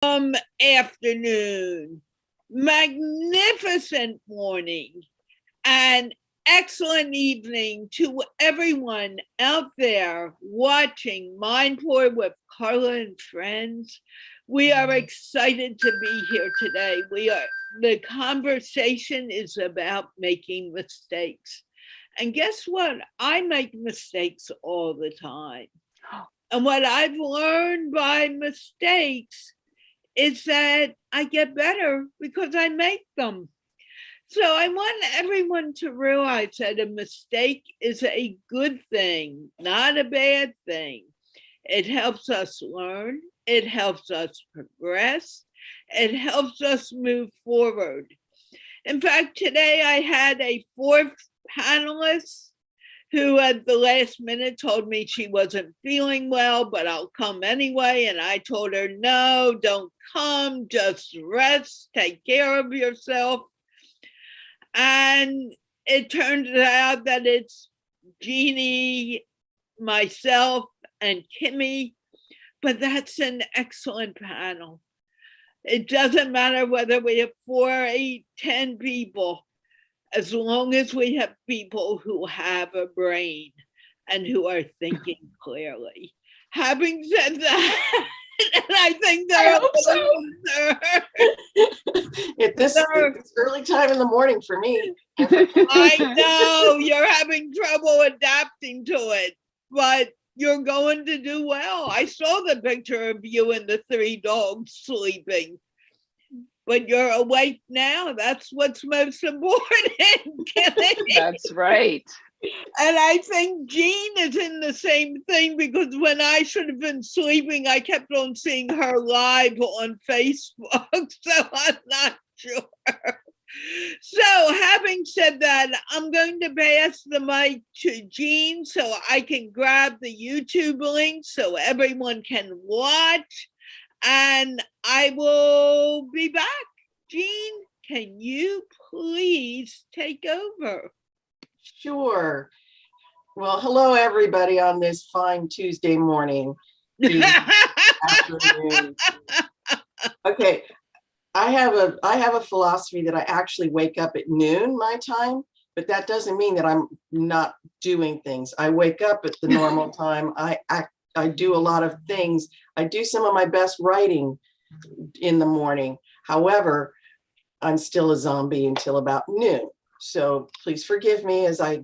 Afternoon, magnificent morning, and excellent evening to everyone out there watching MindPlore with Carla and Friends. We are excited to be here today. The conversation is about making mistakes. And guess what? I make mistakes all the time. And what I've learned by mistakes is that I get better because I make them. So I want everyone to realize that a mistake is a good thing, not a bad thing. It helps us learn, it helps us progress, it helps us move forward. In fact, today I had a fourth panelist who at the last minute told me she wasn't feeling well, but I'll come anyway. And I told her, no, don't come, just rest, take care of yourself. And it turned out that it's Jeanne, myself, and Kimi, but that's an excellent panel. It doesn't matter whether we have 4, 8, 10 people. As long as we have people who have a brain and who are thinking clearly. Having said that, and I think there are at this early time in the morning for me. I know you're having trouble adapting to it, but you're going to do well. I saw the picture of you and the 3 dogs sleeping. But you're awake now. That's what's most important. That's right. And I think Jeanne is in the same thing because when I should have been sleeping, I kept on seeing her live on Facebook. So I'm not sure. So having said that, I'm going to pass the mic to Jeanne so I can grab the YouTube link so everyone can watch. And I will be back. Jeanne, can you please take over? Sure. Well, hello, everybody on this fine Tuesday morning. Afternoon. Okay, I have a philosophy that I actually wake up at noon my time, but that doesn't mean that I'm not doing things. I wake up at the normal time. I do a lot of things. I do some of my best writing in the morning. However, I'm still a zombie until about noon. So please forgive me as I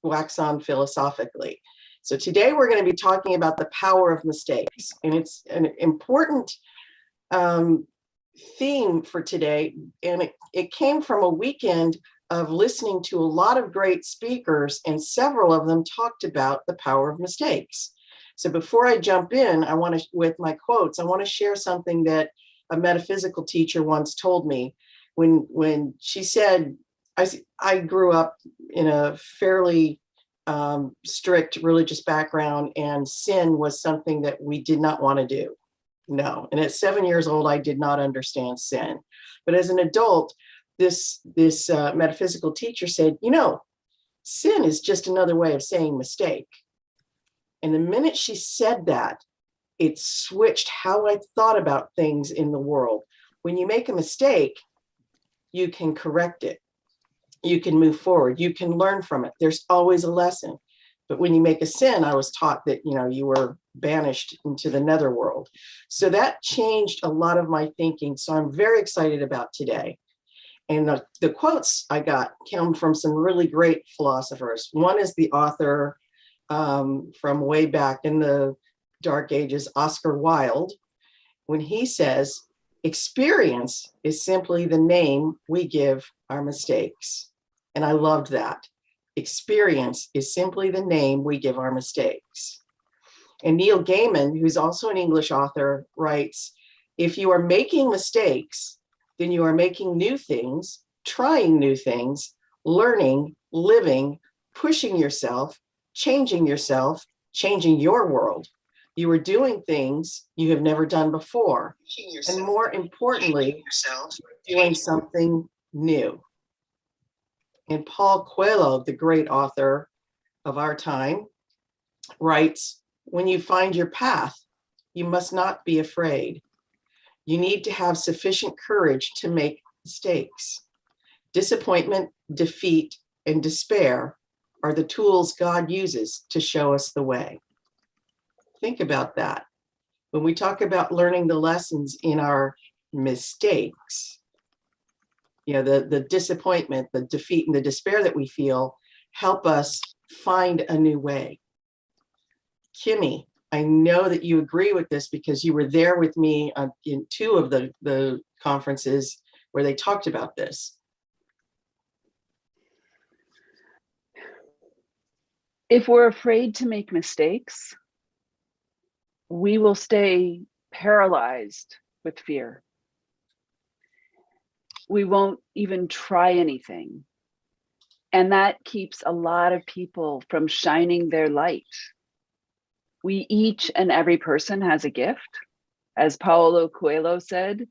wax on philosophically. So today we're going to be talking about the power of mistakes. And it's an important theme for today. And it came from a weekend of listening to a lot of great speakers, and several of them talked about the power of mistakes. So before I jump in, with my quotes, I want to share something that a metaphysical teacher once told me when she said, I grew up in a fairly strict religious background, and sin was something that we did not want to do. No. And at 7 years old, I did not understand sin. But as an adult, this metaphysical teacher said, sin is just another way of saying mistake. And the minute she said that, it switched how I thought about things in the world. When you make a mistake, you can correct it. You can move forward. You can learn from it. There's always a lesson. But when you make a sin, I was taught that, you were banished into the netherworld. So that changed a lot of my thinking. So I'm very excited about today. And the quotes I got come from some really great philosophers. One is the author from way back in the dark ages, Oscar Wilde, when he says, experience is simply the name we give our mistakes. And I loved that. Experience is simply the name we give our mistakes. And Neil Gaiman, who's also an English author, writes, if you are making mistakes, then you are making new things, trying new things, learning, living, pushing yourself, changing your world. You are doing things you have never done before. And more importantly, doing something new. And Paul Coelho, the great author of our time, writes, when you find your path, you must not be afraid. You need to have sufficient courage to make mistakes. Disappointment, defeat, and despair are the tools God uses to show us the way. Think about that. When we talk about learning the lessons in our mistakes, the disappointment, the defeat, and the despair that we feel help us find a new way. Kimi, I know that you agree with this because you were there with me in two of the conferences where they talked about this. If we're afraid to make mistakes, we will stay paralyzed with fear. We won't even try anything. And that keeps a lot of people from shining their light. We each and every person has a gift. As Paulo Coelho said,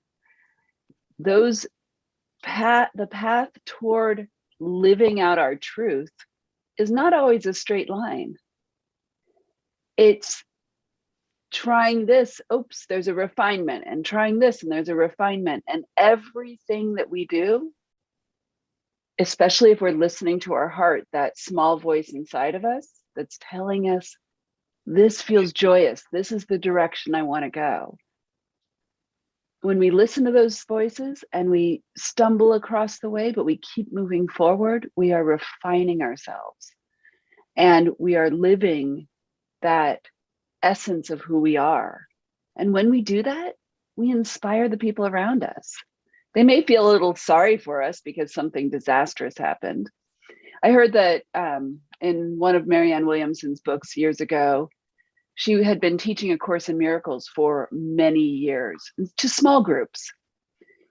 the path toward living out our truth is not always a straight line. It's trying this, oops, there's a refinement, and trying this, and there's a refinement. And everything that we do, especially if we're listening to our heart, that small voice inside of us that's telling us, this feels joyous, this is the direction I want to go. When we listen to those voices and we stumble across the way, but we keep moving forward, we are refining ourselves. And we are living that essence of who we are. And when we do that, we inspire the people around us. They may feel a little sorry for us because something disastrous happened. I heard that in one of Marianne Williamson's books years ago, she had been teaching A Course in Miracles for many years to small groups.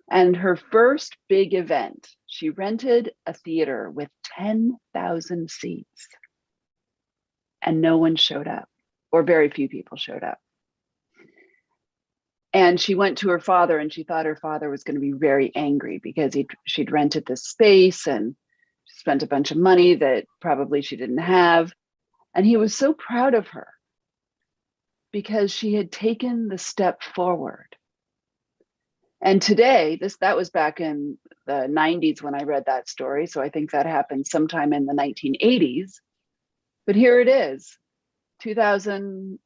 And her first big event, she rented a theater with 10,000 seats. And no one showed up, or very few people showed up. And she went to her father, and she thought her father was going to be very angry because she'd rented this space and spent a bunch of money that probably she didn't have. And he was so proud of her because she had taken the step forward. And today, that was back in the 90s when I read that story. So I think that happened sometime in the 1980s. But here it is, in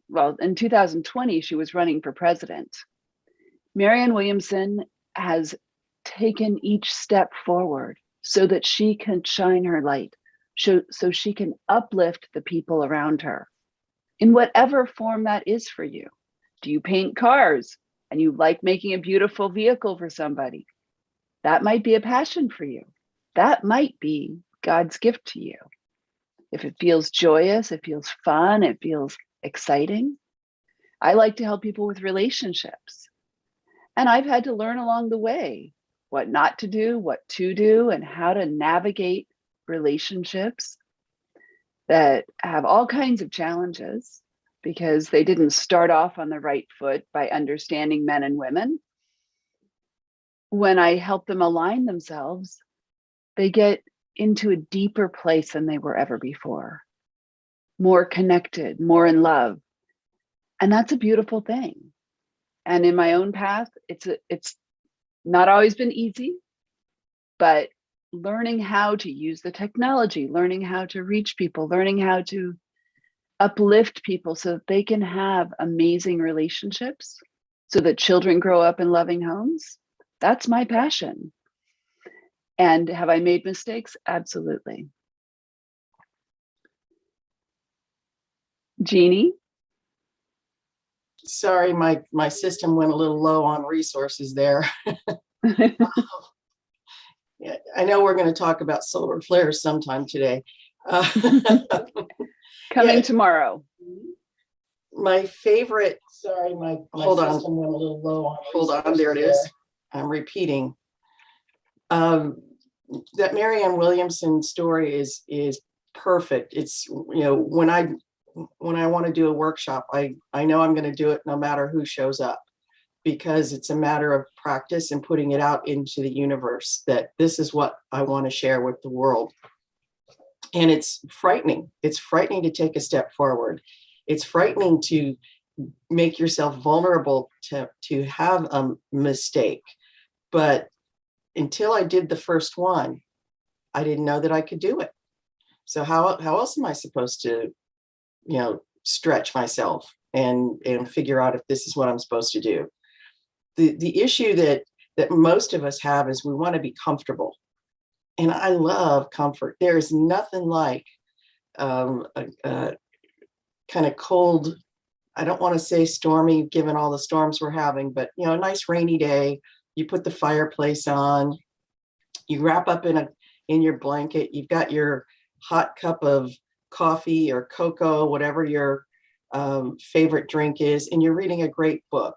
2020, she was running for president. Marianne Williamson has taken each step forward so that she can shine her light, so she can uplift the people around her in whatever form that is for you. Do you paint cars and you like making a beautiful vehicle for somebody? That might be a passion for you. That might be God's gift to you. If it feels joyous, it feels fun, it feels exciting. I like to help people with relationships. And I've had to learn along the way what not to do, what to do, and how to navigate relationships that have all kinds of challenges because they didn't start off on the right foot by understanding men and women. When I help them align themselves, they get into a deeper place than they were ever before, more connected, more in love. And that's a beautiful thing. And in my own path, it's not always been easy, but learning how to use the technology, learning how to reach people, learning how to uplift people so that they can have amazing relationships, so that children grow up in loving homes. That's my passion. And have I made mistakes? Absolutely. Jeannie? Sorry, my system went a little low on resources there. Yeah, I know we're going to talk about solar flares sometime today. Coming tomorrow. My favorite, sorry, my hold on. System went a little low on Hold on, there it is. I'm repeating. That Marianne Williamson story is perfect. It's, when I want to do a workshop, I know I'm going to do it no matter who shows up, because it's a matter of practice and putting it out into the universe that this is what I want to share with the world. And it's frightening. It's frightening to take a step forward. It's frightening to make yourself vulnerable to have a mistake. But until I did the first one, I didn't know that I could do it. So how else am I supposed to, stretch myself and figure out if this is what I'm supposed to do? The issue that most of us have is we want to be comfortable. And I love comfort. There is nothing like a kind of cold, I don't want to say stormy, given all the storms we're having, but a nice rainy day. You put the fireplace on, you wrap up in your blanket, you've got your hot cup of coffee or cocoa, whatever your favorite drink is, and you're reading a great book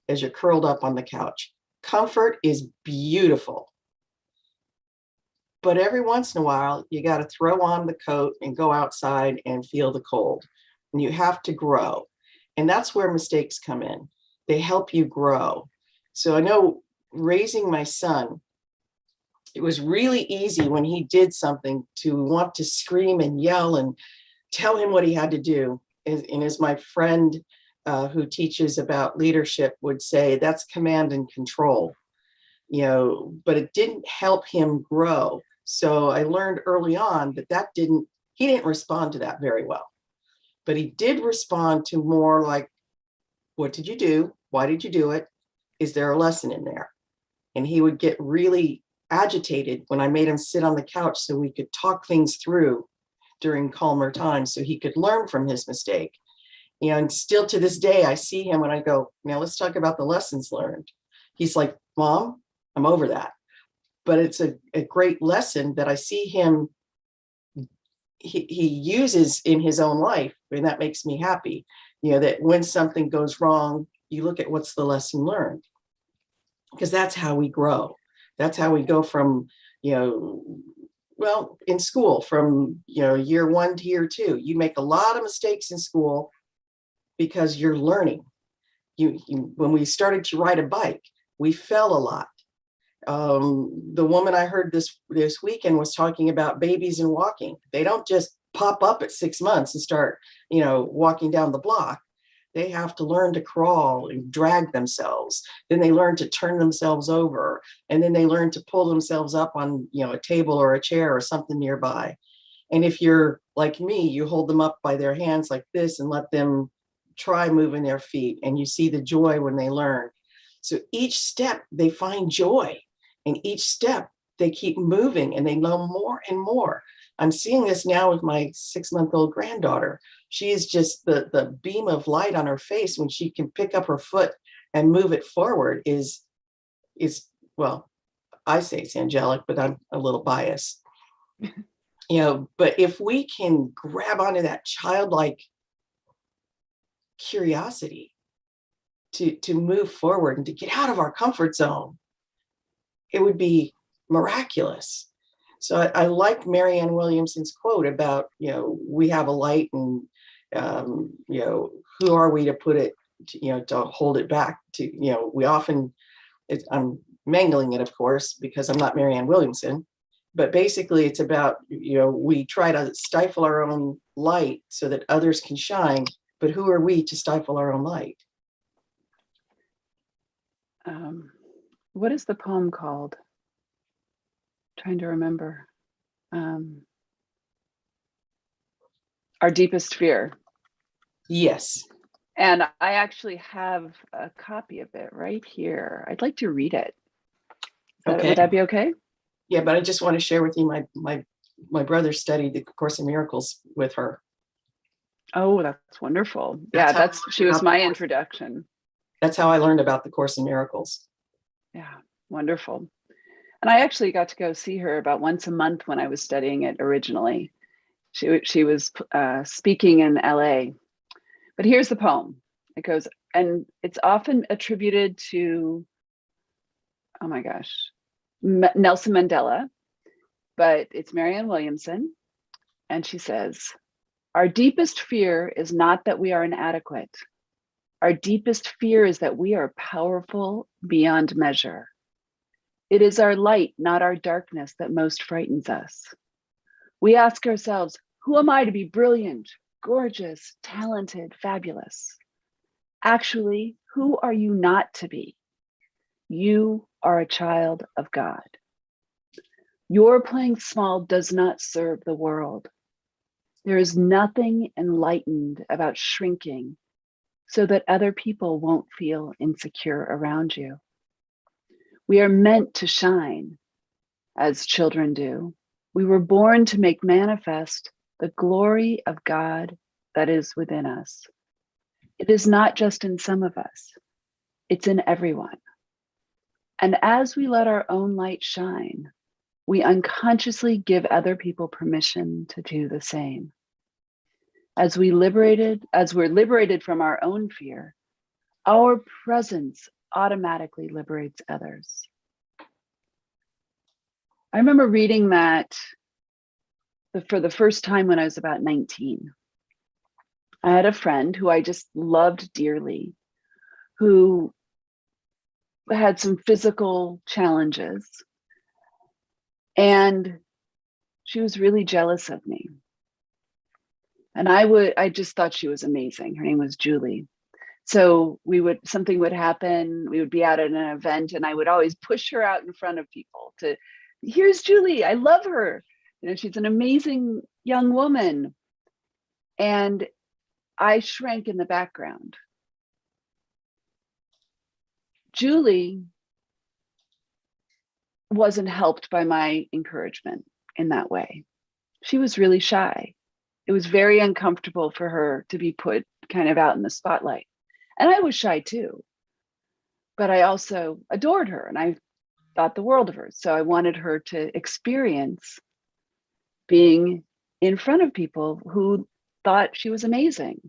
as you're curled up on the couch. Comfort is beautiful. But every once in a while, you got to throw on the coat and go outside and feel the cold. And you have to grow. And that's where mistakes come in. They help you grow. So I know raising my son, it was really easy when he did something to want to scream and yell and tell him what he had to do. And as my friend who teaches about leadership would say, that's command and control. But it didn't help him grow. So I learned early on that he didn't respond to that very well. But he did respond to more like, what did you do? Why did you do it? Is there a lesson in there? And he would get really agitated when I made him sit on the couch so we could talk things through during calmer times so he could learn from his mistake. And still to this day, I see him when I go, now let's talk about the lessons learned. He's like, Mom, I'm over that. But it's a great lesson that I see him, he uses in his own life. And that makes me happy, that when something goes wrong, you look at what's the lesson learned. Because that's how we grow. That's how we go from, in school, from, year 1 to year 2, you make a lot of mistakes in school because you're learning. When we started to ride a bike, we fell a lot. The woman I heard this weekend was talking about babies and walking. They don't just pop up at 6 months and start, walking down the block. They have to learn to crawl and drag themselves. Then they learn to turn themselves over. And then they learn to pull themselves up on, a table or a chair or something nearby. And if you're like me, you hold them up by their hands like this and let them try moving their feet. And you see the joy when they learn. So each step they find joy. And each step they keep moving and they know more and more. I'm seeing this now with my 6-month-old granddaughter. She is just the beam of light on her face when she can pick up her foot and move it forward is well, I say it's angelic, but I'm a little biased. But if we can grab onto that childlike curiosity to move forward and to get out of our comfort zone, it would be miraculous. So I like Marianne Williamson's quote about, we have a light and, who are we to put it, to hold it back to, we often, I'm mangling it, of course, because I'm not Marianne Williamson, but basically it's about, we try to stifle our own light so that others can shine, but who are we to stifle our own light? What is the poem called? Trying to remember. Our Deepest Fear. Yes. And I actually have a copy of it right here. I'd like to read it. Okay. Would that be okay? Yeah, but I just want to share with you, my brother studied the Course in Miracles with her. Oh, that's wonderful. She was my introduction. That's how I learned about the Course in Miracles. Yeah, wonderful. And I actually got to go see her about once a month when I was studying it originally. She was speaking in LA. But here's the poem. It goes, and it's often attributed to, oh my gosh, Nelson Mandela, but it's Marianne Williamson. And she says, our deepest fear is not that we are inadequate. Our deepest fear is that we are powerful beyond measure. It is our light, not our darkness, that most frightens us. We ask ourselves, who am I to be brilliant, gorgeous, talented, fabulous? Actually, who are you not to be? You are a child of God. Your playing small does not serve the world. There is nothing enlightened about shrinking so that other people won't feel insecure around you. We are meant to shine, as children do. We were born to make manifest the glory of God that is within us. It is not just in some of us, it's in everyone. And as we let our own light shine, we unconsciously give other people permission to do the same. As we're liberated from our own fear, our presence automatically liberates others. I remember reading that for the first time when I was about 19. I had a friend who I just loved dearly, who had some physical challenges, and she was really jealous of me. And I just thought she was amazing. Her name was Julie. So something would happen, we would be out at an event, and I would always push her out in front of people to, here's Julie, I love her. You know, she's an amazing young woman. And I shrank in the background. Julie wasn't helped by my encouragement in that way. She was really shy. It was very uncomfortable for her to be put kind of out in the spotlight. And I was shy too, but I also adored her and I thought the world of her. So I wanted her to experience being in front of people who thought she was amazing.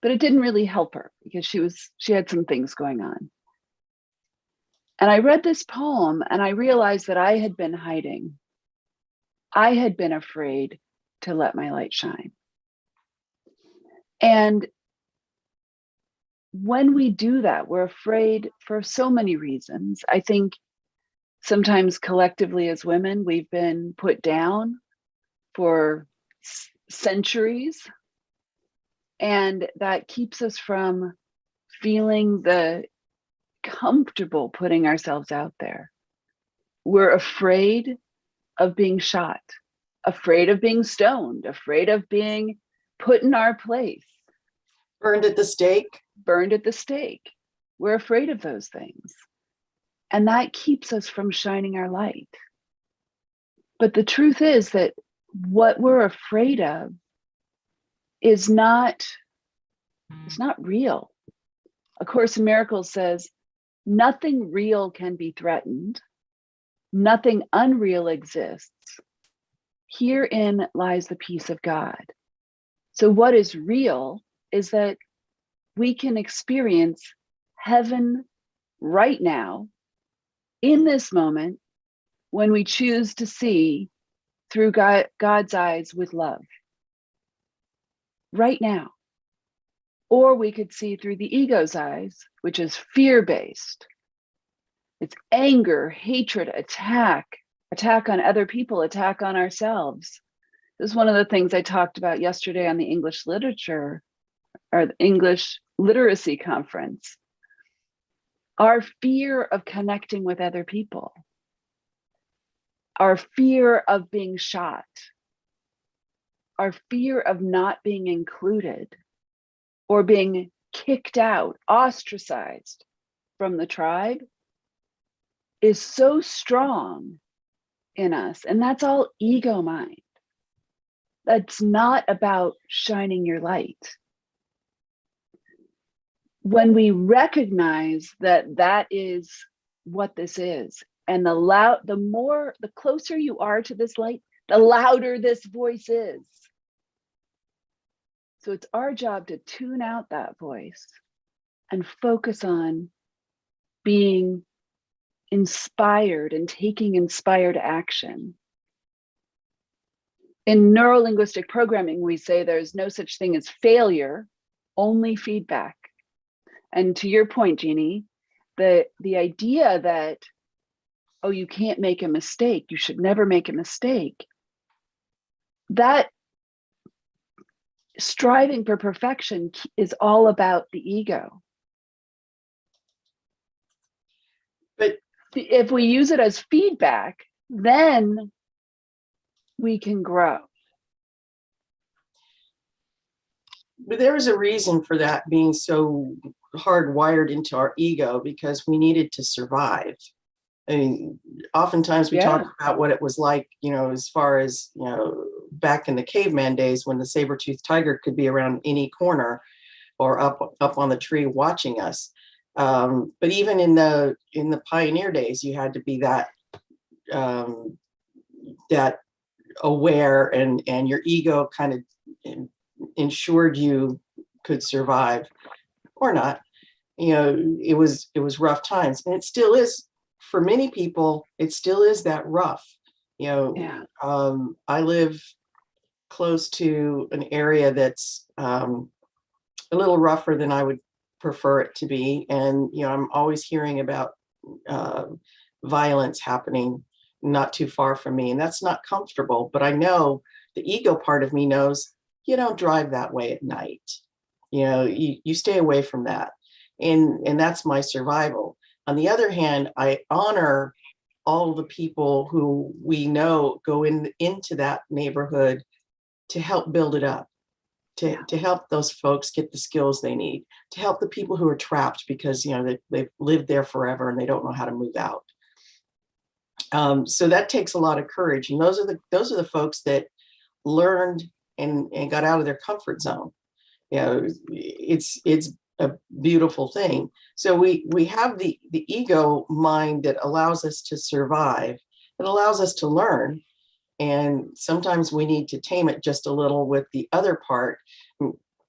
But it didn't really help her because she had some things going on. And I read this poem and I realized that I had been hiding. I had been afraid to let my light shine. And when we do that, we're afraid for so many reasons. I think sometimes collectively as women, we've been put down for centuries. And that keeps us from feeling the comfortable putting ourselves out there. We're afraid of being shot, afraid of being stoned, afraid of being put in our place. Burned at the stake. Burned at the stake. We're afraid of those things. And that keeps us from shining our light. But the truth is that what we're afraid of is not real. A Course in Miracles says, nothing real can be threatened. Nothing unreal exists. Herein lies the peace of God. So what is real is that we can experience heaven right now, in this moment, when we choose to see through God's eyes with love. Right now. Or we could see through the ego's eyes, which is fear-based. It's anger, hatred, attack on other people, attack on ourselves. This is one of the things I talked about yesterday on the English literature or the English literacy conference. Our fear of connecting with other people, our fear of being shot, our fear of not being included or being kicked out, ostracized from the tribe is so strong in us. And that's all ego mind. That's not about shining your light. When we recognize that that is what this is, and the closer you are to this light, the louder this voice is. So it's our job to tune out that voice and focus on being inspired and taking inspired action. In neuro-linguistic programming, we say there's no such thing as failure, only feedback. And to your point, Jeannie, the idea that, oh, you can't make a mistake, you should never make a mistake, that striving for perfection is all about the ego. But if we use it as feedback, then we can grow. But there was a reason for that being so hardwired into our ego, because we needed to survive. I mean, oftentimes we talk about what it was like, as far as, back in the caveman days when the saber-toothed tiger could be around any corner or up on the tree watching us. But even in the pioneer days, you had to be that aware, and your ego kind of ensured you could survive or not. It was rough times, and it still is for many people. It still is that rough. I live close to an area that's a little rougher than I would prefer it to be, and I'm always hearing about violence happening not too far from me, and that's not comfortable. But I know the ego part of me knows you don't drive that way at night. You stay away from that, and that's my survival. On the other hand, I honor all the people who we know go into that neighborhood to help build it up, to help those folks get the skills they need, to help the people who are trapped because they've lived there forever and they don't know how to move out. So that takes a lot of courage, and those are the folks that learned and got out of their comfort zone. It's a beautiful thing. So we have the ego mind that allows us to survive, that allows us to learn, and sometimes we need to tame it just a little with the other part.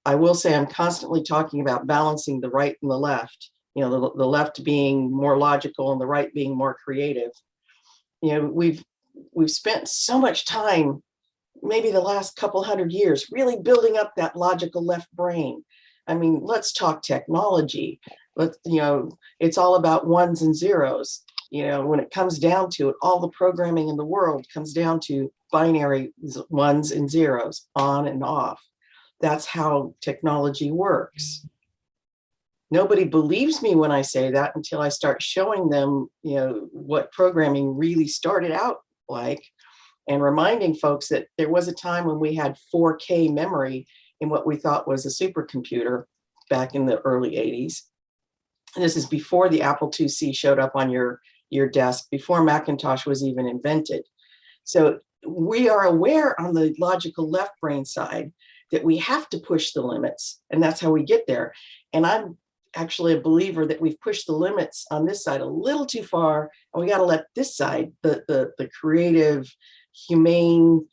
I will say I'm constantly talking about balancing the right and the left. The left being more logical and the right being more creative. We've spent so much time, maybe the last couple hundred years, really building up that logical left brain. I mean, let's talk technology. It's all about ones and zeros. When it comes down to it, all the programming in the world comes down to binary ones and zeros, on and off. That's how technology works. Nobody believes me when I say that until I start showing them, what programming really started out like, and reminding folks that there was a time when we had 4K memory in what we thought was a supercomputer back in the early 80s. And this is before the Apple IIc showed up on your desk, before Macintosh was even invented. So we are aware on the logical left brain side that we have to push the limits, and that's how we get there. And I'm actually a believer that we've pushed the limits on this side a little too far, and we got to let this side, the creative, humane,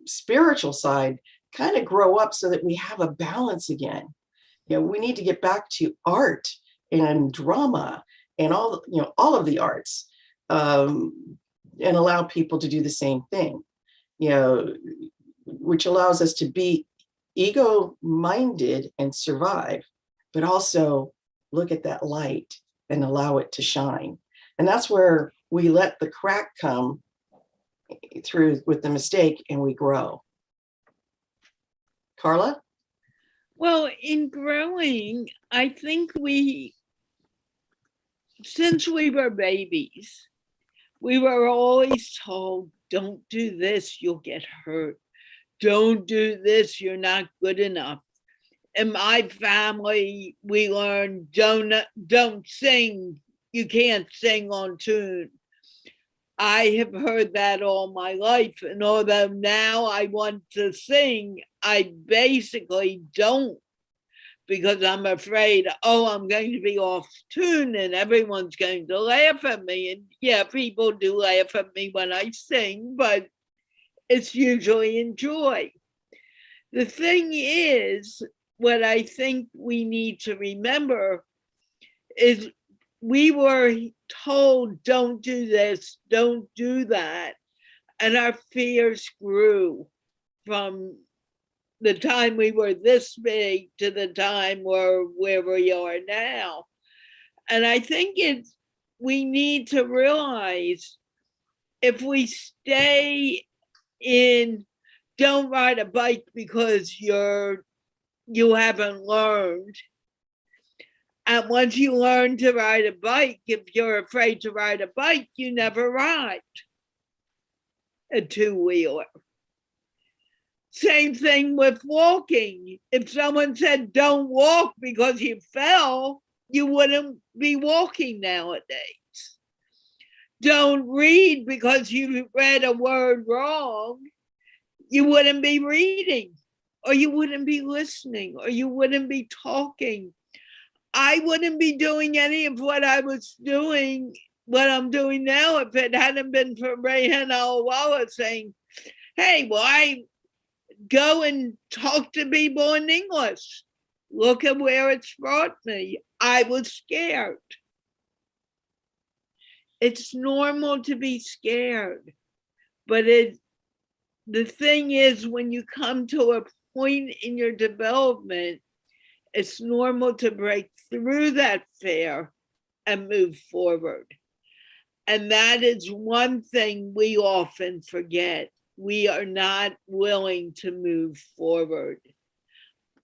spiritual side, kind of grow up so that we have a balance again. We need to get back to art and drama and all of the arts, and allow people to do the same thing, which allows us to be ego-minded and survive, but also look at that light and allow it to shine. And that's where we let the crack come through with the mistake, and we grow. Carla? Well, in growing, I think since we were babies, we were always told, don't do this, you'll get hurt. Don't do this, you're not good enough. In my family, we learned don't sing, you can't sing on tune. I have heard that all my life, and although now I want to sing, I basically don't, because I'm afraid, I'm going to be off tune and everyone's going to laugh at me. And yeah, people do laugh at me when I sing, but it's usually in joy. The thing is, what I think we need to remember is we were told, don't do this, don't do that. And our fears grew from the time we were this big to the time where we are now. And I think we need to realize if we stay in don't ride a bike because you haven't learned. And once you learn to ride a bike, if you're afraid to ride a bike, you never ride a two-wheeler. Same thing with walking. If someone said don't walk because you fell, you wouldn't be walking nowadays. Don't read because you read a word wrong, you wouldn't be reading, or you wouldn't be listening, or you wouldn't be talking. I wouldn't be doing any of what I was doing, what I'm doing now, if it hadn't been for Rehan Allahwala saying, hey, why go and talk to people in English? Look at where it's brought me. I was scared. It's normal to be scared, but the thing is, when you come to a point in your development, it's normal to break through that fear and move forward. And that is one thing we often forget. We are not willing to move forward.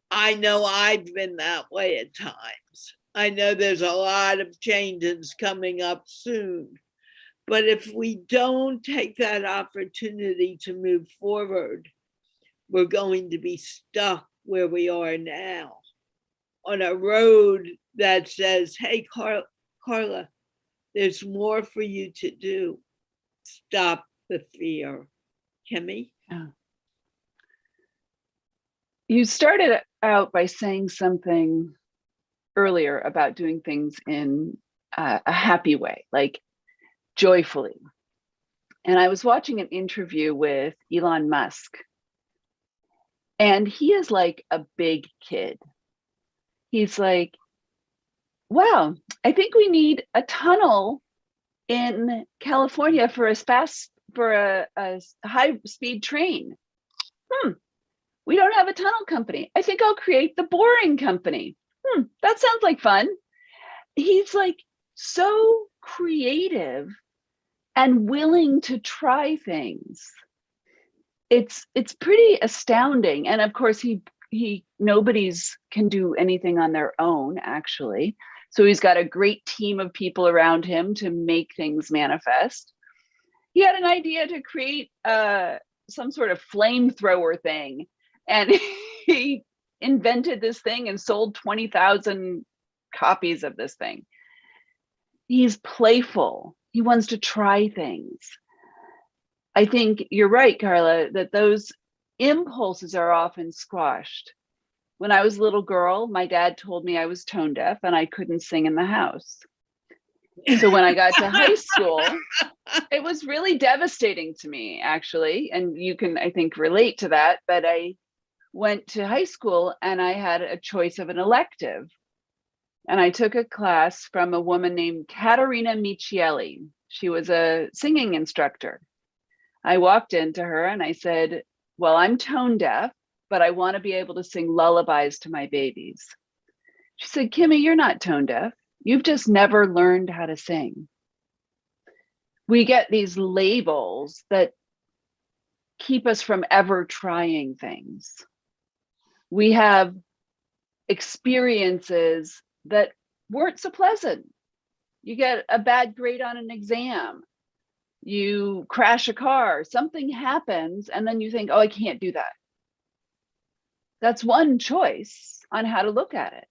I know I've been that way at times. I know there's a lot of changes coming up soon. But if we don't take that opportunity to move forward, we're going to be stuck where we are now, on a road that says, hey, Carla, there's more for you to do. Stop the fear. Kimi? Yeah. You started out by saying something earlier about doing things in a happy way, like joyfully. And I was watching an interview with Elon Musk, and he is like a big kid. He's like, wow, I think we need a tunnel in California for a high-speed train. We don't have a tunnel company. I think I'll create the boring company. That sounds like fun. He's like so creative and willing to try things. It's pretty astounding. And of course, nobody's can do anything on their own, actually. So he's got a great team of people around him to make things manifest. He had an idea to create some sort of flamethrower thing, and he invented this thing and sold 20,000 copies of this thing. He's playful. He wants to try things. I think you're right, Carla, that those impulses are often squashed. When I was a little girl, my dad told me I was tone deaf and I couldn't sing in the house. So when I got to high school, it was really devastating to me, actually. And you can, I think, relate to that. But I went to high school and I had a choice of an elective. And I took a class from a woman named Caterina Michieli. She was a singing instructor. I walked into her and I said, well, I'm tone deaf, but I want to be able to sing lullabies to my babies. She said, Kimi, you're not tone deaf. You've just never learned how to sing. We get these labels that keep us from ever trying things. We have experiences that weren't so pleasant. You get a bad grade on an exam. You crash a car, something happens, and then you think, oh, I can't do that. That's one choice on how to look at it.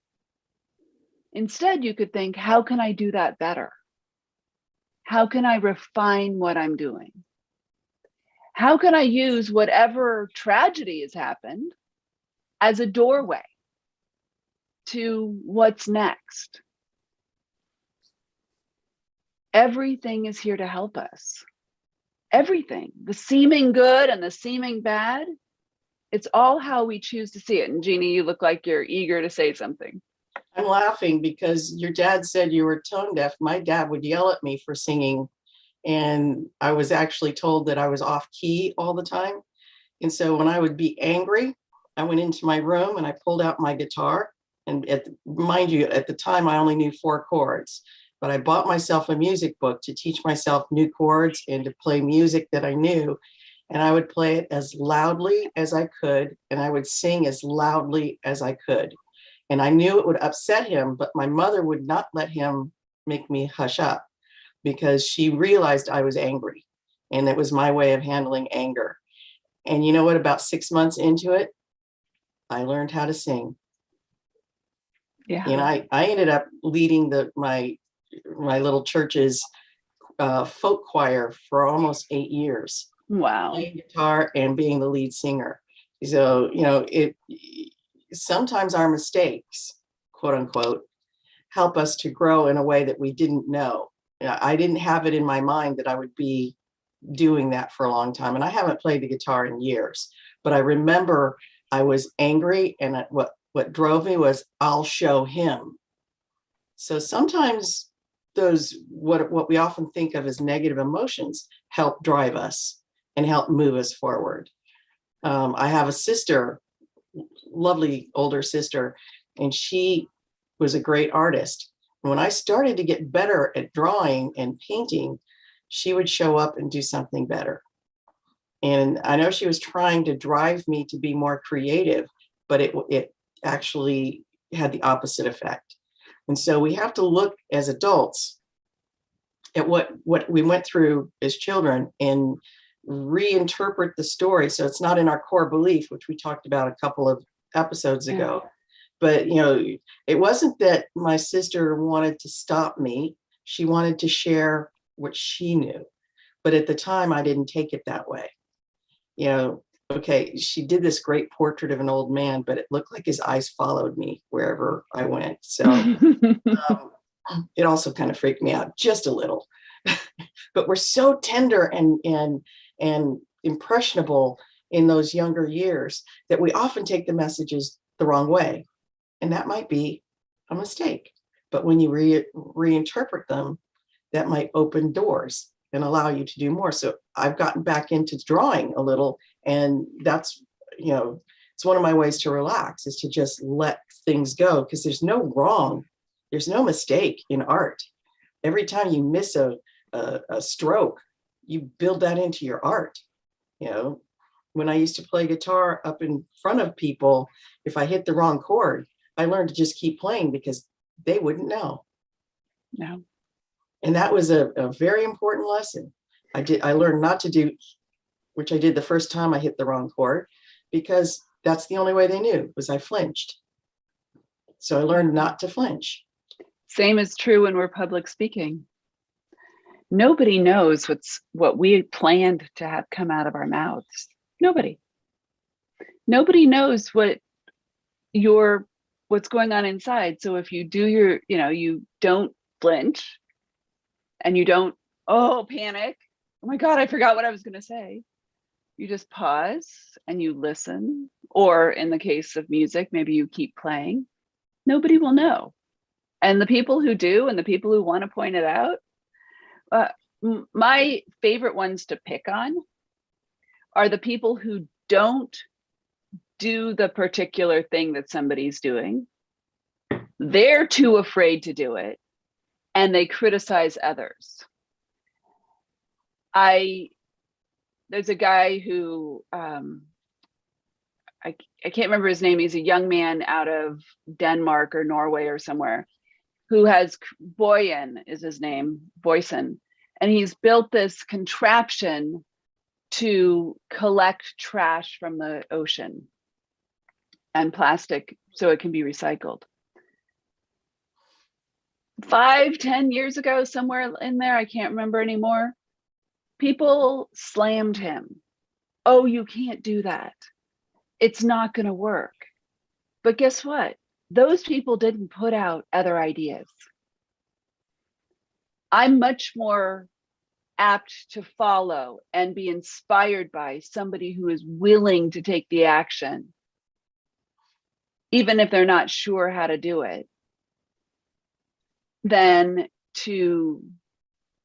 Instead, you could think, how can I do that better? How can I refine what I'm doing? How can I use whatever tragedy has happened as a doorway to what's next? Everything is here to help us. Everything, the seeming good and the seeming bad, it's all how we choose to see it. And Jeannie, you look like you're eager to say something. I'm laughing because your dad said you were tone deaf. My dad would yell at me for singing, and I was actually told that I was off key all the time. And so when I would be angry, I went into my room and I pulled out my guitar. And mind you, at the time, I only knew 4 chords. But I bought myself a music book to teach myself new chords and to play music that I knew. and I would play it as loudly as I could, and I would sing as loudly as I could. And I knew it would upset him, but my mother would not let him make me hush up because she realized I was angry, and it was my way of handling anger. And you know what? About 6 months into it, I learned how to sing. Yeah. And I ended up leading my little church's folk choir for almost 8 years. Wow. Playing guitar and being the lead singer. So, sometimes our mistakes, quote unquote, help us to grow in a way that we didn't know. I didn't have it in my mind that I would be doing that for a long time. And I haven't played the guitar in years, but I remember I was angry, and what drove me was, I'll show him. So sometimes those, what we often think of as negative emotions, help drive us and help move us forward. I have a sister, lovely older sister, and she was a great artist. When I started to get better at drawing and painting, she would show up and do something better. And I know she was trying to drive me to be more creative, but it actually had the opposite effect. And so we have to look as adults at what we went through as children and reinterpret the story. So it's not in our core belief, which we talked about a couple of episodes ago. But, it wasn't that my sister wanted to stop me. She wanted to share what she knew. But at the time, I didn't take it that way. Okay, she did this great portrait of an old man, but it looked like his eyes followed me wherever I went. So it also kind of freaked me out just a little. But we're so tender and impressionable in those younger years that we often take the messages the wrong way. And that might be a mistake. But when you reinterpret them, that might open doors and allow you to do more. So I've gotten back into drawing a little, and that's, it's one of my ways to relax, is to just let things go, because there's no wrong, there's no mistake in art. Every time you miss a stroke, you build that into your art. When I used to play guitar up in front of people, if I hit the wrong chord, I learned to just keep playing because they wouldn't know. No. And that was a very important lesson. I learned not to do, which I did the first time I hit the wrong chord, because that's the only way they knew, was I flinched. So I learned not to flinch. Same is true when we're public speaking. Nobody knows what we planned to have come out of our mouths. Nobody knows what's going on inside. So if you do you don't flinch, and you don't, panic. Oh my God, I forgot what I was going to say. You just pause and you listen. Or in the case of music, maybe you keep playing. Nobody will know. And the people who do, and the people who want to point it out, my favorite ones to pick on are the people who don't do the particular thing that somebody's doing. They're too afraid to do it, and they criticize others. There's a guy who, I can't remember his name. He's a young man out of Denmark or Norway or somewhere, who has, Boyan is his name, Boysen. And he's built this contraption to collect trash from the ocean and plastic so it can be recycled. 5-10 years ago, somewhere in there, I can't remember anymore, people slammed him. Oh, you can't do that. It's not going to work. But guess what? Those people didn't put out other ideas. I'm much more apt to follow and be inspired by somebody who is willing to take the action, even if they're not sure how to do it, than to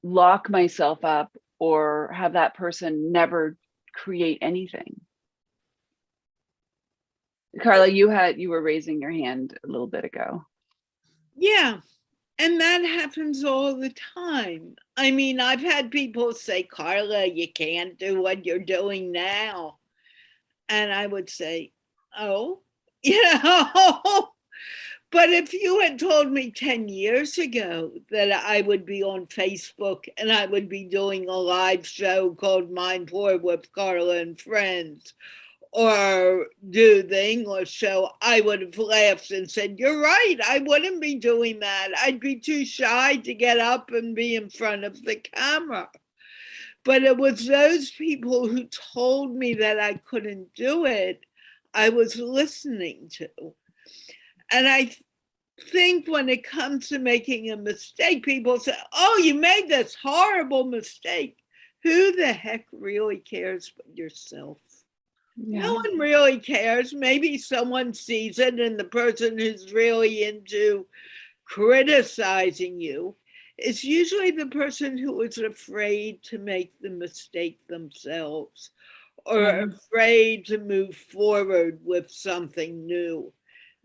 lock myself up or have that person never create anything. Carla, you were raising your hand a little bit ago. Yeah. And that happens all the time. I mean, I've had people say, Carla, you can't do what you're doing now. And I would say, oh, you know, but if you had told me 10 years ago that I would be on Facebook and I would be doing a live show called MindPlore with Carla and Friends, or do the English show, I would have laughed and said, you're right, I wouldn't be doing that. I'd be too shy to get up and be in front of the camera. But it was those people who told me that I couldn't do it, I was listening to. And I think when it comes to making a mistake, people say, oh, you made this horrible mistake. Who the heck really cares but yourself? Yeah. No one really cares. Maybe someone sees it, and the person who's really into criticizing you is usually the person who is afraid to make the mistake themselves, or afraid to move forward with something new.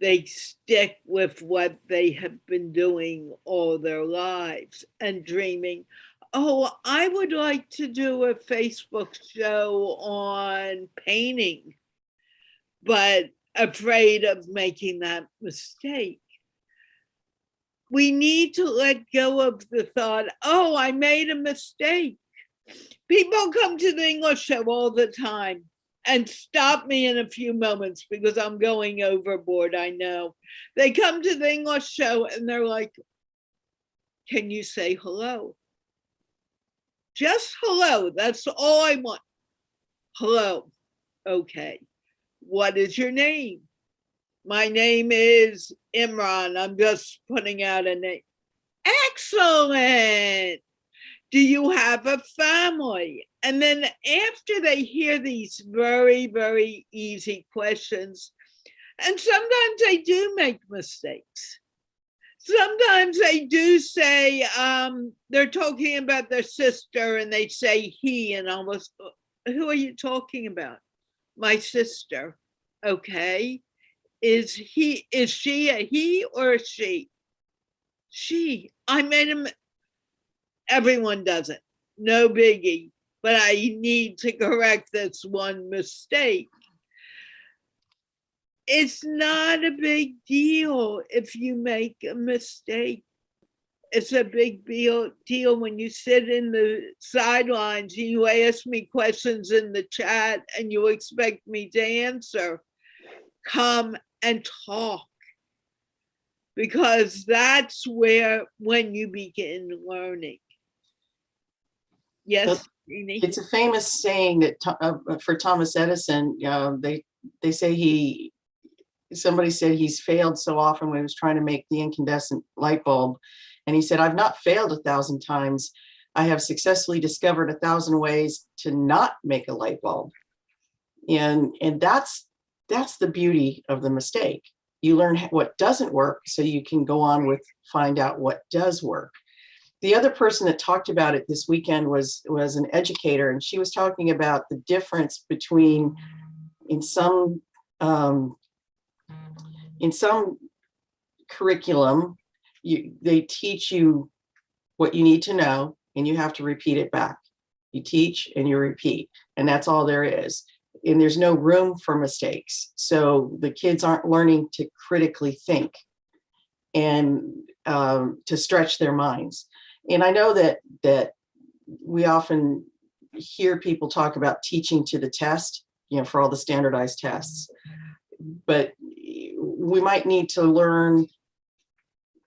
They stick with what they have been doing all their lives and dreaming, oh, I would like to do a Facebook show on painting, but afraid of making that mistake. We need to let go of the thought, oh, I made a mistake. People come to the English show all the time and stop me in a few moments because I'm going overboard, I know. They come to the English show and they're like, can you say hello? Just hello, that's all I want. Hello, okay. What is your name? My name is Imran. I'm just putting out a name. Excellent. Do you have a family? And then after they hear these very, very easy questions, and sometimes they do make mistakes. Sometimes they do say, they're talking about their sister and they say he, and almost, who are you talking about? My sister. Okay. Is she a he or a she? She. I made him. Everyone does it. No biggie. But I need to correct this one mistake. It's not a big deal if you make a mistake. It's a big deal when you sit in the sidelines and you ask me questions in the chat and you expect me to answer. Come and talk, because that's when you begin learning. Yes, Jeanne? It's a famous saying that for Thomas Edison, they say somebody said he's failed so often when he was trying to make the incandescent light bulb. And he said, I've not failed 1,000 times. I have successfully discovered 1,000 ways to not make a light bulb. And that's the beauty of the mistake. You learn what doesn't work so you can go on with find out what does work. The other person that talked about it this weekend was an educator, and she was talking about the difference between in some curriculum, they teach you what you need to know and you have to repeat it back. You teach and you repeat, and that's all there is. And there's no room for mistakes. So the kids aren't learning to critically think and to stretch their minds. And I know that we often hear people talk about teaching to the test, for all the standardized tests, but we might need to learn,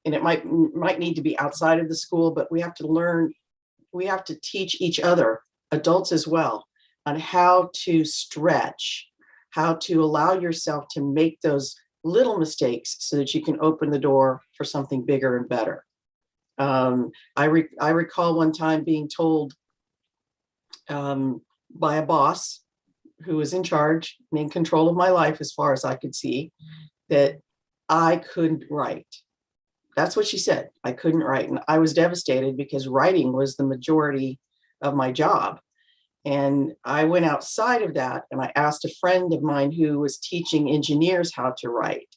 and it might need to be outside of the school, but we have to teach each other, adults as well, on how to stretch, how to allow yourself to make those little mistakes so that you can open the door for something bigger and better. I recall one time being told by a boss who was in charge and in control of my life, as far as I could see, that I couldn't write. That's what she said. I couldn't write. And I was devastated because writing was the majority of my job. And I went outside of that and I asked a friend of mine who was teaching engineers how to write.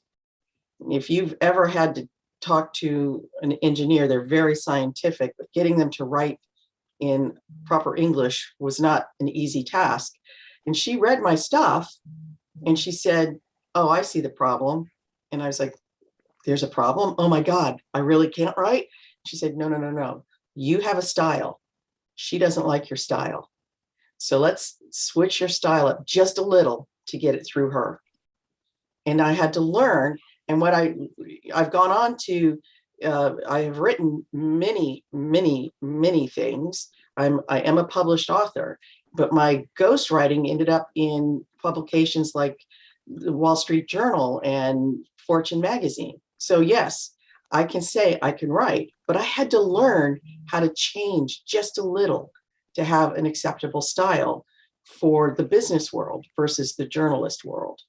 If you've ever had to talk to an engineer. They're very scientific, but getting them to write in proper English was not an easy task. And she read my stuff and she said, "Oh, I see the problem." And I was like, "There's a problem? Oh my God, I really can't write?" She said, "No, no, no, no. You have a style. She doesn't like your style. So let's switch your style up just a little to get it through her." And I had to learn. And what I've gone on to, I have written many, many, many things. I am a published author, but my ghostwriting ended up in publications like the Wall Street Journal and Fortune magazine. So yes, I can say I can write, but I had to learn how to change just a little to have an acceptable style for the business world versus the journalist world.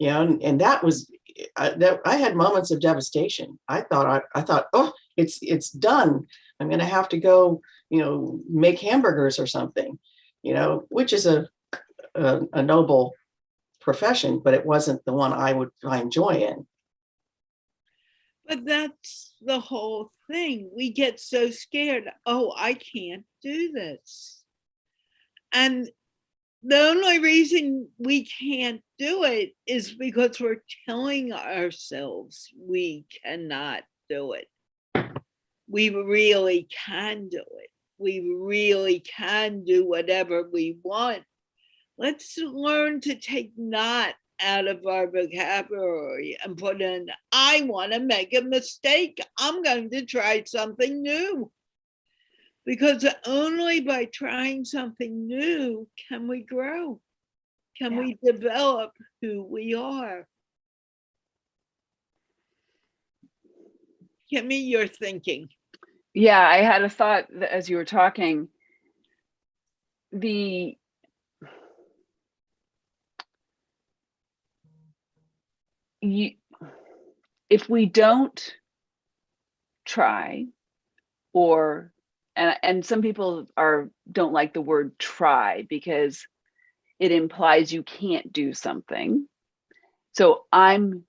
And that was that I had moments of devastation. I thought, oh, it's done. I'm going to have to go, make hamburgers or something, which is a noble profession, but it wasn't the one I would find joy in. But that's the whole thing. We get so scared. Oh, I can't do this. And the only reason we can't do it is because we're telling ourselves we cannot do it. We really can do it. We really can do whatever we want. Let's learn to take not out of our vocabulary and put in, I want to make a mistake. I'm going to try something new. Because only by trying something new can we grow, can we develop who we are. Kimi, you're thinking. Yeah, I had a thought as you were talking. If we don't try, or and some people don't like the word try because it implies you can't do something. So I'm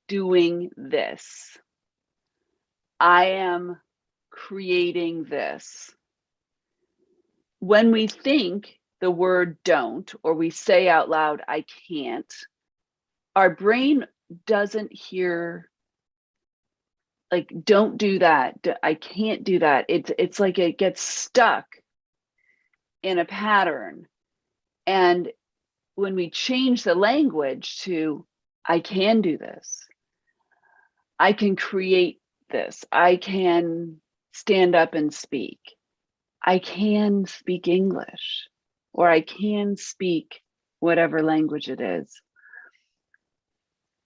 doing this. I am creating this. When we think the word don't, or we say out loud, I can't, our brain doesn't hear, like, don't do that. I can't do that. It's like it gets stuck in a pattern. And when we change the language to, I can do this, I can create this, I can stand up and speak, I can speak English, or I can speak whatever language it is.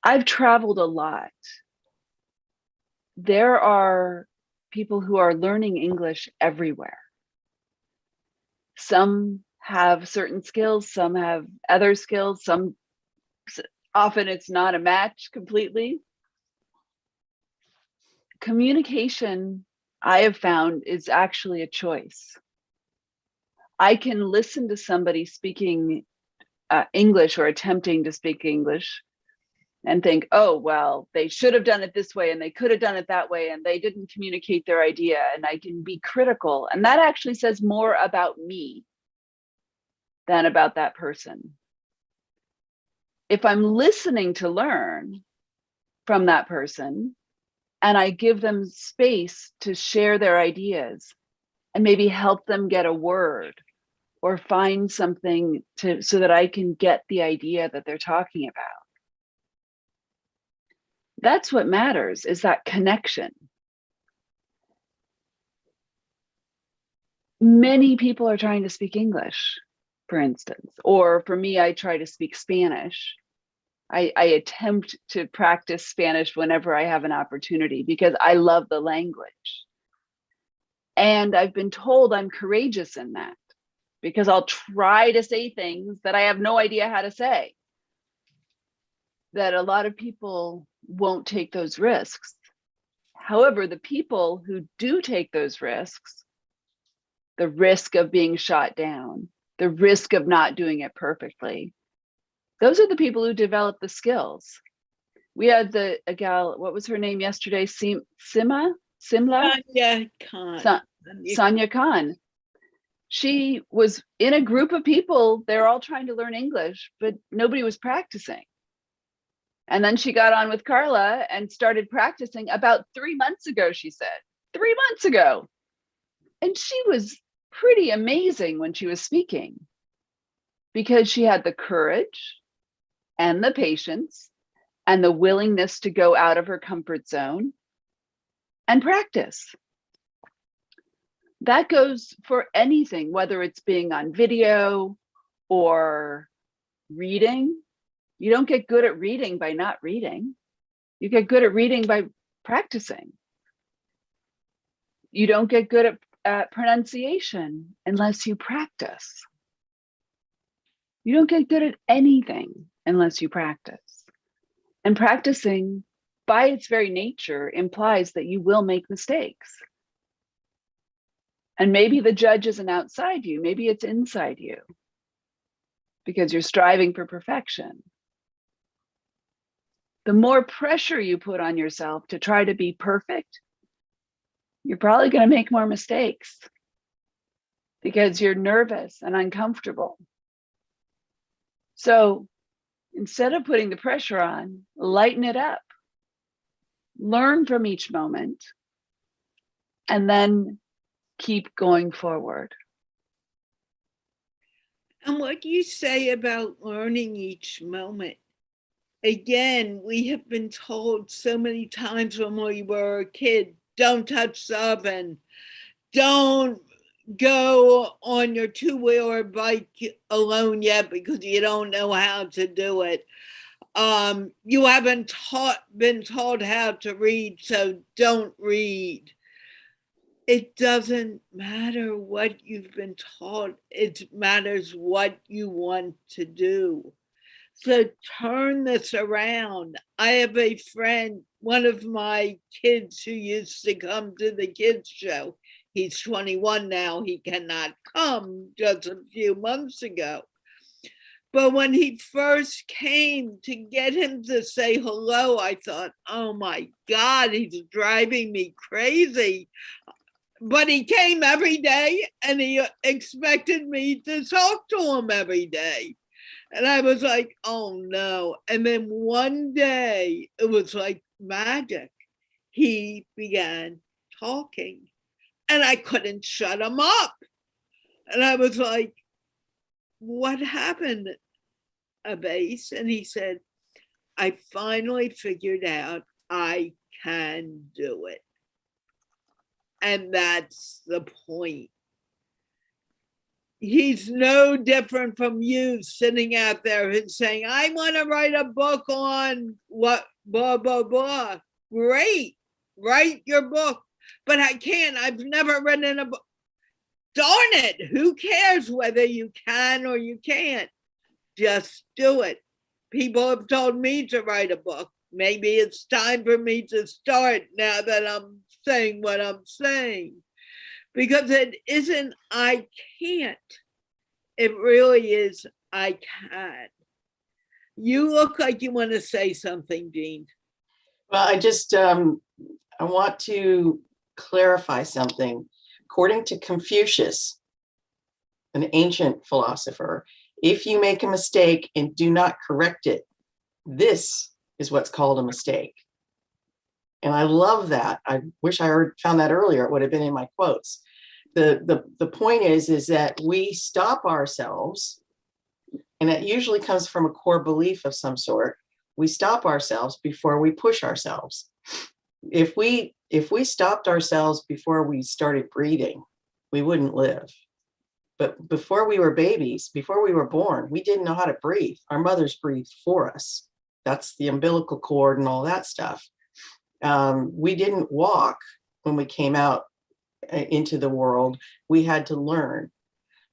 I've traveled a lot. There are people who are learning English everywhere. Some have certain skills, some have other skills, often it's not a match completely. Communication, I have found, is actually a choice. I can listen to somebody speaking English or attempting to speak English and think, oh, well, they should have done it this way and they could have done it that way and they didn't communicate their idea, and I can be critical. And that actually says more about me than about that person. If I'm listening to learn from that person and I give them space to share their ideas and maybe help them get a word or find something so that I can get the idea that they're talking about. That's what matters, is that connection. Many people are trying to speak English, for instance, or for me, I try to speak Spanish. I attempt to practice Spanish whenever I have an opportunity because I love the language. And I've been told I'm courageous in that because I'll try to say things that I have no idea how to say. That a lot of people won't take those risks. However, the people who do take those risks, the risk of being shot down, the risk of not doing it perfectly, those are the people who develop the skills. We had a gal, what was her name yesterday? Simla? Sonia Khan. Sonia Khan. She was in a group of people, they're all trying to learn English, but nobody was practicing. And then she got on with Carla and started practicing about 3 months ago, she said. 3 months ago. And she was pretty amazing when she was speaking because she had the courage and the patience and the willingness to go out of her comfort zone and practice. That goes for anything, whether it's being on video or reading. You don't get good at reading by not reading. You get good at reading by practicing. You don't get good at pronunciation unless you practice. You don't get good at anything unless you practice. And practicing, by its very nature, implies that you will make mistakes. And maybe the judge isn't outside you, maybe it's inside you, because you're striving for perfection. The more pressure you put on yourself to try to be perfect, you're probably going to make more mistakes because you're nervous and uncomfortable. So instead of putting the pressure on, lighten it up. Learn from each moment and then keep going forward. And what do you say about learning each moment? Again, we have been told so many times when we were a kid, don't touch the oven, don't go on your two-wheeler bike alone yet because you don't know how to do it. You haven't been taught how to read, so don't read. It doesn't matter what you've been taught. It matters what you want to do. So turn this around. I have a friend, one of my kids who used to come to the kids show. He's 21 now. He cannot come, just a few months ago. But when he first came, to get him to say hello, I thought, oh my God, he's driving me crazy. But he came every day and he expected me to talk to him every day. And I was like, oh no. And then one day, it was like magic. He began talking and I couldn't shut him up. And I was like, what happened, Abbas? And he said, I finally figured out I can do it. And that's the point. He's no different from you sitting out there and saying, I want to write a book on what, blah, blah, blah. Great, write your book. But I can't, I've never written a book. Darn it, who cares whether you can or you can't? Just do it. People have told me to write a book. Maybe it's time for me to start now that I'm saying what I'm saying. Because it isn't, I can't. It really is, I can. You look like you want to say something, Jeanne. Well, I want to clarify something. According to Confucius, an ancient philosopher, if you make a mistake and do not correct it, this is what's called a mistake. And I love that. I wish I found that earlier. It would have been in my quotes. The point is that we stop ourselves, and it usually comes from a core belief of some sort. We stop ourselves before we push ourselves. If we stopped ourselves before we started breathing, we wouldn't live. But before we were babies, before we were born, we didn't know how to breathe. Our mothers breathed for us. That's the umbilical cord and all that stuff. We didn't walk when we came out into the world. We had to learn.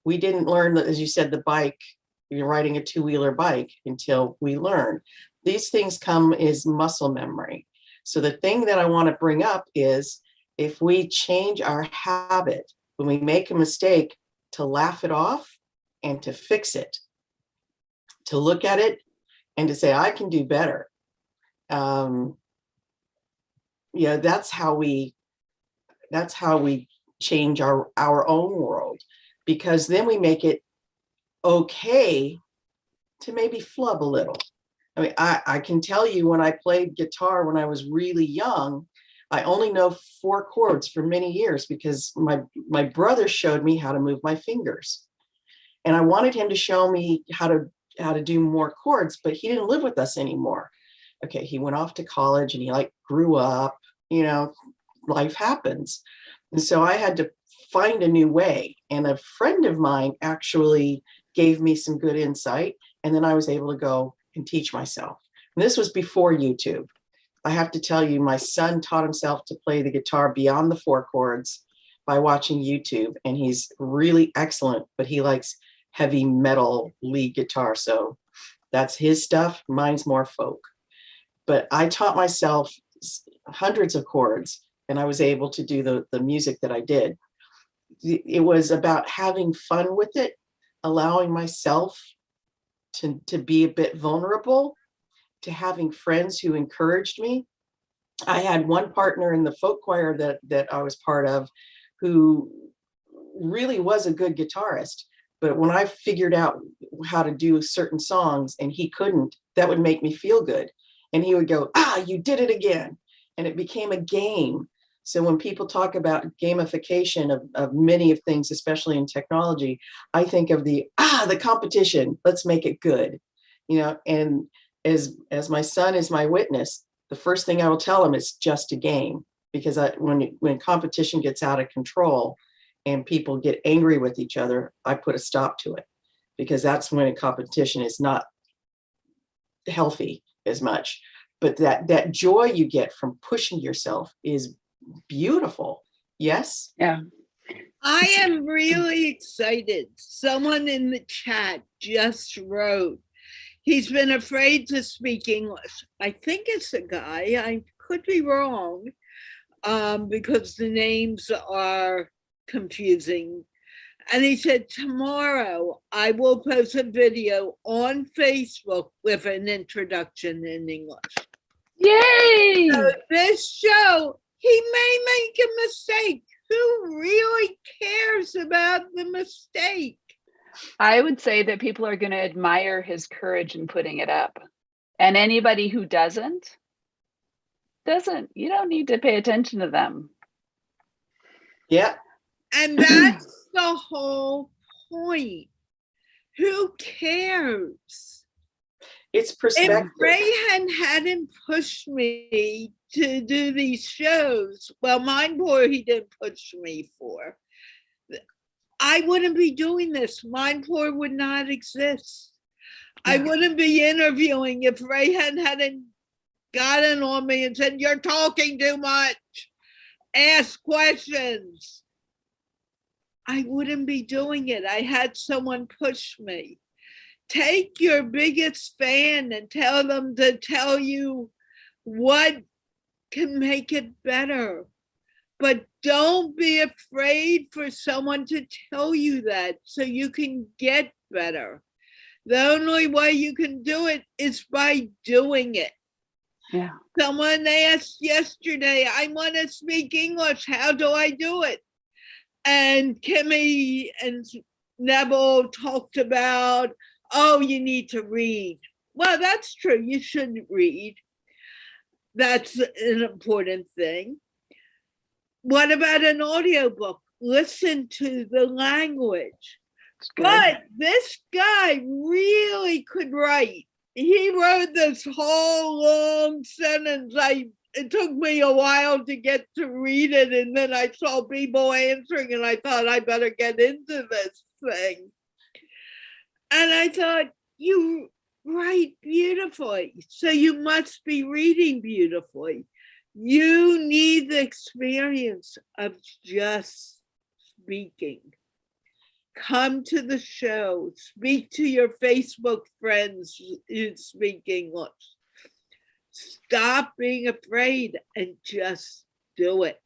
We didn't learn, as you said, the bike, you're riding a two-wheeler bike until we learn. These things come as muscle memory. So the thing that I want to bring up is if we change our habit, when we make a mistake, to laugh it off and to fix it, to look at it and to say, I can do better. Yeah, that's how we change our own world, because then we make it okay to maybe flub a little. I mean, I can tell you, when I played guitar when I was really young, I only know 4 chords for many years because my brother showed me how to move my fingers. And I wanted him to show me how to do more chords, but he didn't live with us anymore. Okay, he went off to college and he like grew up, you know, life happens. And so I had to find a new way. And a friend of mine actually gave me some good insight. And then I was able to go and teach myself. And this was before YouTube. I have to tell you, my son taught himself to play the guitar beyond the 4 chords by watching YouTube. And he's really excellent, but he likes heavy metal lead guitar. So that's his stuff. Mine's more folk. But I taught myself hundreds of chords, and I was able to do the music that I did. It was about having fun with it, allowing myself to be a bit vulnerable, to having friends who encouraged me. I had one partner in the folk choir that I was part of who really was a good guitarist. But when I figured out how to do certain songs and he couldn't, that would make me feel good. And he would go, you did it again. And it became a game. So when people talk about gamification of many of things, especially in technology, I think of the competition, let's make it good. You know, and as my son is my witness, the first thing I will tell him is just a game. Because when competition gets out of control and people get angry with each other, I put a stop to it, because that's when a competition is not healthy as much. But that joy you get from pushing yourself is beautiful. Yes? Yeah. I am really excited. Someone in the chat just wrote, he's been afraid to speak English. I think it's a guy. I could be wrong, because the names are confusing. And he said, tomorrow I will post a video on Facebook with an introduction in English. Yay! So this show, he may make a mistake. Who really cares about the mistake? I would say that people are going to admire his courage in putting it up. And anybody who doesn't, you don't need to pay attention to them. Yeah. And that's the whole point. Who cares? It's perspective. If Rehan hadn't pushed me to do these shows, well, MindPlore he didn't push me for, I wouldn't be doing this. MindPlore would not exist. Yeah. I wouldn't be interviewing if Rehan hadn't gotten on me and said, you're talking too much. Ask questions. I wouldn't be doing it. I had someone push me. Take your biggest fan and tell them to tell you what can make it better. But don't be afraid for someone to tell you that so you can get better. The only way you can do it is by doing it. Yeah. Someone asked yesterday, I want to speak English. How do I do it? And Kimi and Neville talked about, you need to read. Well, that's true. You should read. That's an important thing. What about an audiobook? Listen to the language. But this guy really could write. He wrote this whole long sentence. It took me a while to get to read it, and then I saw people answering, and I thought I better get into this thing. And I thought, you write beautifully, so you must be reading beautifully. You need the experience of just speaking. Come to the show, speak to your Facebook friends who speak English. Stop being afraid and just do it.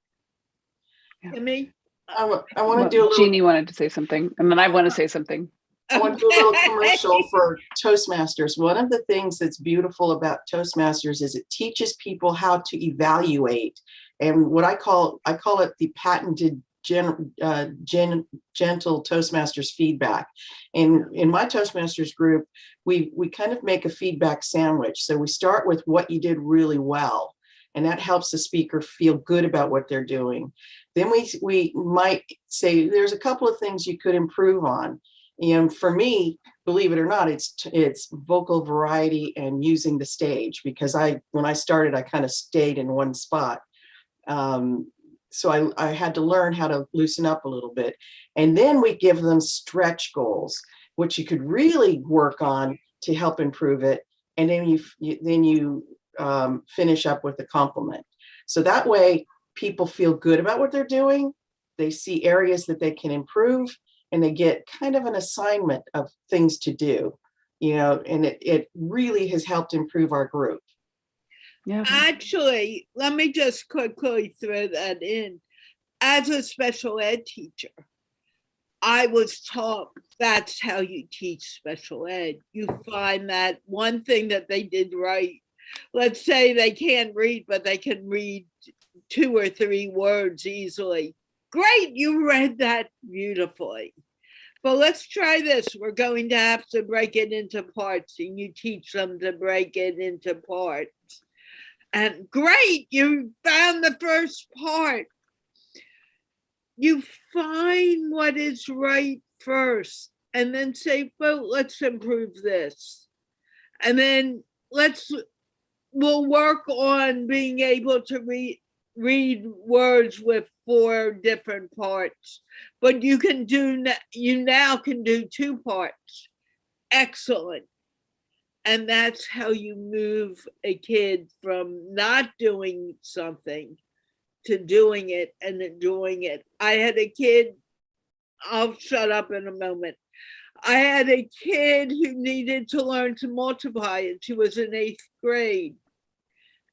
Yeah. Kimi? I want to do a little. Jeanne wanted to say something, and then I want to say something. I want to do a little commercial for Toastmasters. One of the things that's beautiful about Toastmasters is it teaches people how to evaluate, and what I call it the patented gentle Toastmasters feedback. And in my Toastmasters group, we kind of make a feedback sandwich. So we start with what you did really well, and that helps the speaker feel good about what they're doing. Then we might say there's a couple of things you could improve on. And for me, believe it or not, it's vocal variety and using the stage, because when I started, I kind of stayed in one spot. So I had to learn how to loosen up a little bit. And then we give them stretch goals, which you could really work on to help improve it. And then you finish up with a compliment. So that way people feel good about what they're doing. They see areas that they can improve, and they get kind of an assignment of things to do, and it really has helped improve our group. Yeah. Actually, let me just quickly throw that in. As a special ed teacher, I was taught that's how you teach special ed. You find that one thing that they did right. Let's say they can't read, but they can read 2 or 3 words easily. Great, you read that beautifully. But let's try this. We're going to have to break it into parts, and you teach them to break it into parts. And great, you found the first part. You find what is right first, and then say, well, let's improve this. And then we'll work on being able to read words with 4 different parts, but you now can do 2 parts. Excellent. And that's how you move a kid from not doing something to doing it and enjoying it. I had a kid, I'll shut up in a moment. I had a kid who needed to learn to multiply, and she was in 8th grade.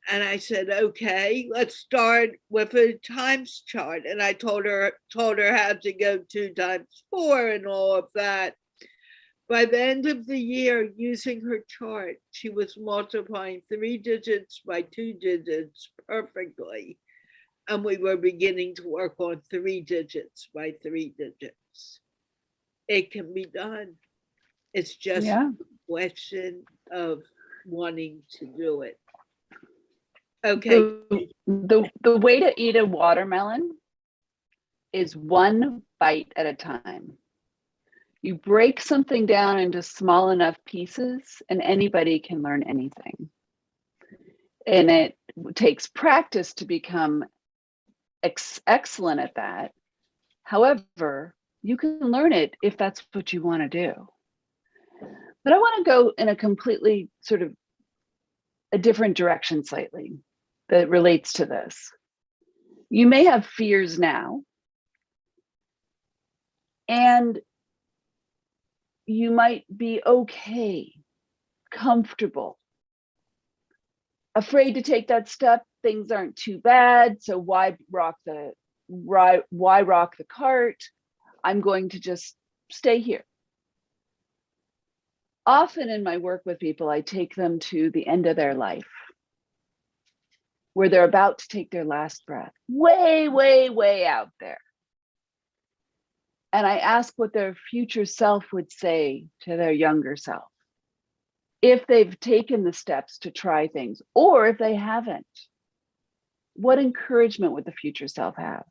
And I said, okay, let's start with a times chart. And I told her how to go 2 times 4 and all of that. By the end of the year, using her chart, she was multiplying 3 digits by 2 digits perfectly. And we were beginning to work on 3 digits by 3 digits. It can be done. It's just a question of wanting to do it. Okay. The way to eat a watermelon is 1 bite at a time. You break something down into small enough pieces, and anybody can learn anything. And it takes practice to become excellent at that. However, you can learn it if that's what you want to do. But I want to go in a completely sort of a different direction slightly that relates to this. You may have fears now, and you might be okay, comfortable, afraid to take that step. Things aren't too bad, so why rock the cart? I'm going to just stay here. Often in my work with people, I take them to the end of their life, where they're about to take their last breath, way, way, way out there. And I ask what their future self would say to their younger self, if they've taken the steps to try things, or if they haven't. What encouragement would the future self have?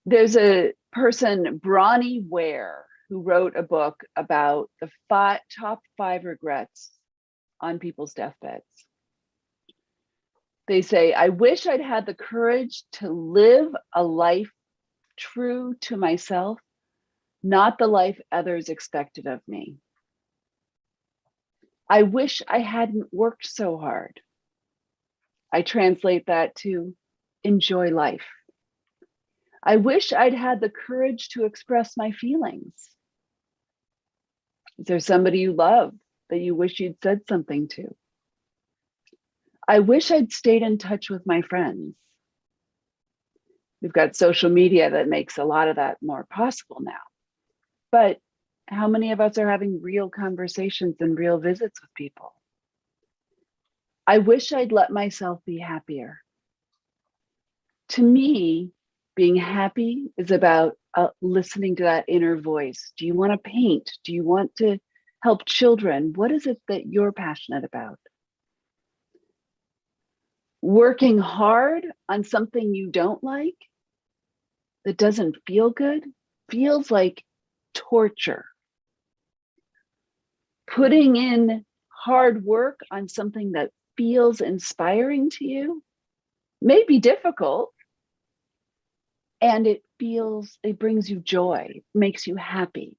There's a person, Bronnie Ware, who wrote a book about the top 5 regrets on people's deathbeds. They say, I wish I'd had the courage to live a life true to myself, not the life others expected of me. I wish I hadn't worked so hard. I translate that to enjoy life. I wish I'd had the courage to express my feelings. Is there somebody you love that you wish you'd said something to? I wish I'd stayed in touch with my friends. We've got social media that makes a lot of that more possible now. But How many of us are having real conversations and real visits with people? I wish I'd let myself be happier. To me, being happy is about listening to that inner voice. Do you want to paint? Do you want to help children? What is it that you're passionate about? Working hard on something you don't like, that doesn't feel good, feels like torture. Putting in hard work on something that feels inspiring to you may be difficult, and it brings you joy, makes you happy.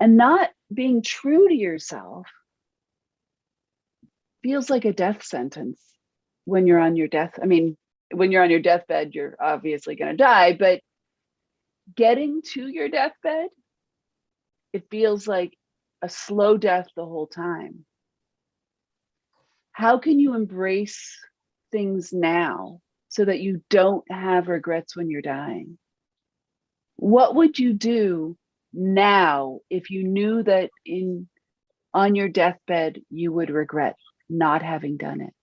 And not being true to yourself feels like a death sentence when you're on your when you're on your deathbed, you're obviously going to die, but getting to your deathbed, it feels like a slow death the whole time. How can you embrace things now so that you don't have regrets when you're dying? What would you do now if you knew that on your deathbed you would regret not having done it?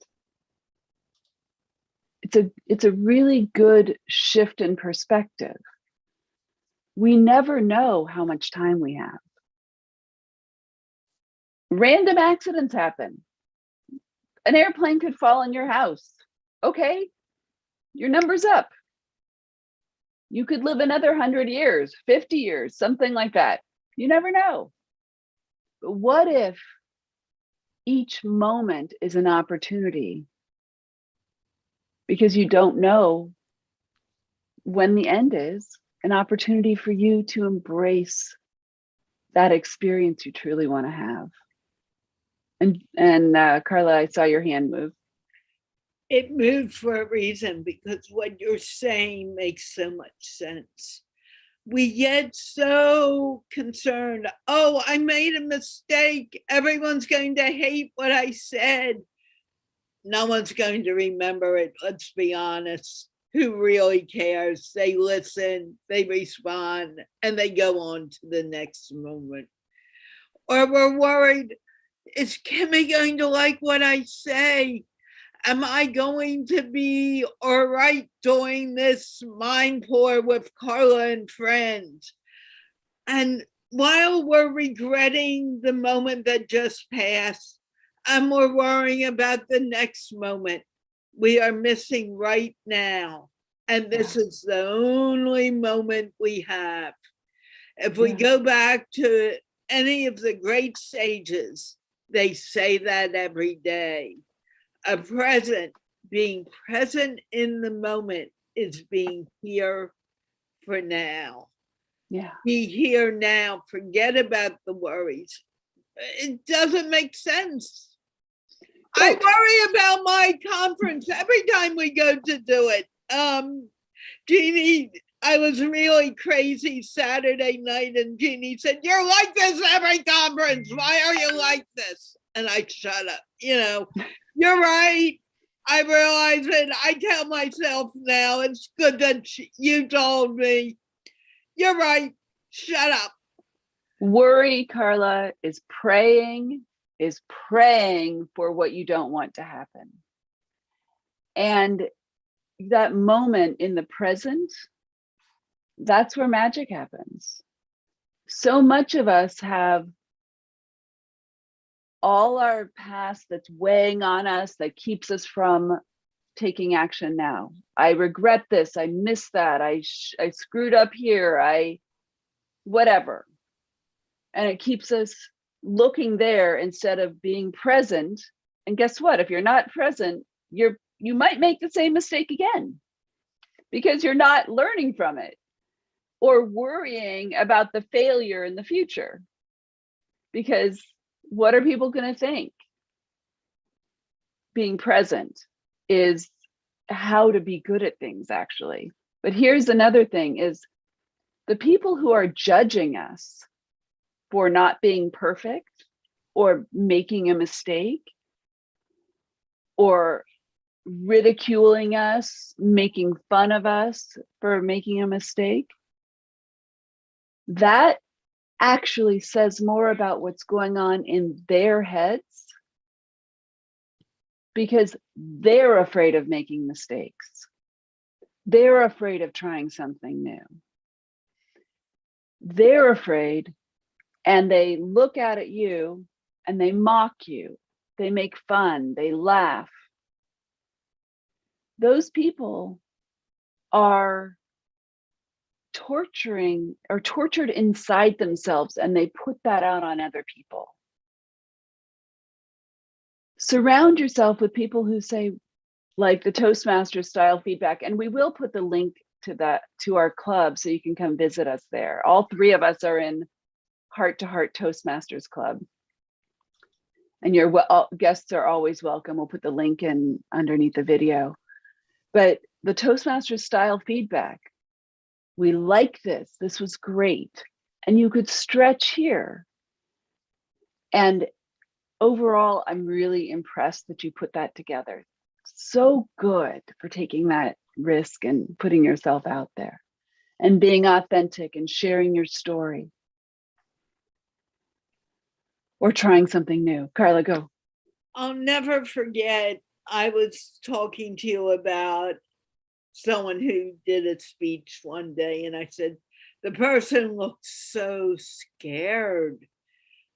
It's a really good shift in perspective. We never know how much time we have. Random accidents happen. An airplane could fall on your house. Okay, your number's up. You could live another 100 years, 50 years, something like that. You never know. But what if each moment is an opportunity? Because you don't know when the end is, an opportunity for you to embrace that experience you truly want to have. And Carla, I saw your hand move. It moved for a reason, because what you're saying makes so much sense. We get so concerned. Oh, I made a mistake. Everyone's going to hate what I said. No one's going to remember it. Let's be honest. Who really cares? They listen, they respond, and they go on to the next moment. Or we're worried, is Kimi going to like what I say? Am I going to be all right doing this MindPlore with Carla and Friends? And while we're regretting the moment that just passed, and we're worrying about the next moment we are missing right now. And this is the only moment we have. If we go back to any of the great sages, they say that every day. A present, being present in the moment, is being here for now. Yeah. Be here now. Forget about the worries. It doesn't make sense. I worry about my conference every time we go to do it. Jeanne, I was really crazy Saturday night, and Jeanne said, "You're like this every conference. Why are you like this?" And I shut up. You're right. I realize it. I tell myself now, it's good that you told me. You're right. Shut up. Worry, Carla, is praying for what you don't want to happen. And that moment in the present, that's where magic happens. So much of us have all our past that's weighing on us, that keeps us from taking action now. I regret this. I missed that. I screwed up here. Whatever. And it keeps us looking there instead of being present. And guess what? If you're not present, you might make the same mistake again, because you're not learning from it, or worrying about the failure in the future, because what are people going to think? Being present is how to be good at things, actually. But here's another thing, is the people who are judging us for not being perfect, or making a mistake, or ridiculing us, making fun of us for making a mistake, that actually says more about what's going on in their heads, because they're afraid of making mistakes. They're afraid of trying something new. They're afraid, and they look out at you and they mock you. They make fun, they laugh. Those people are tortured inside themselves, and they put that out on other people. Surround yourself with people who say, like the Toastmasters style feedback, and we will put the link to our club so you can come visit us there. All three of us are in Heart to Heart Toastmasters Club, and your guests are always welcome. We'll put the link in underneath the video. But the Toastmasters style feedback, we like this. This was great. And you could stretch here. And overall, I'm really impressed that you put that together. So good for taking that risk and putting yourself out there and being authentic and sharing your story or trying something new. Carla, go. I'll never forget, I was talking to you about someone who did a speech one day, and I said, the person looked so scared.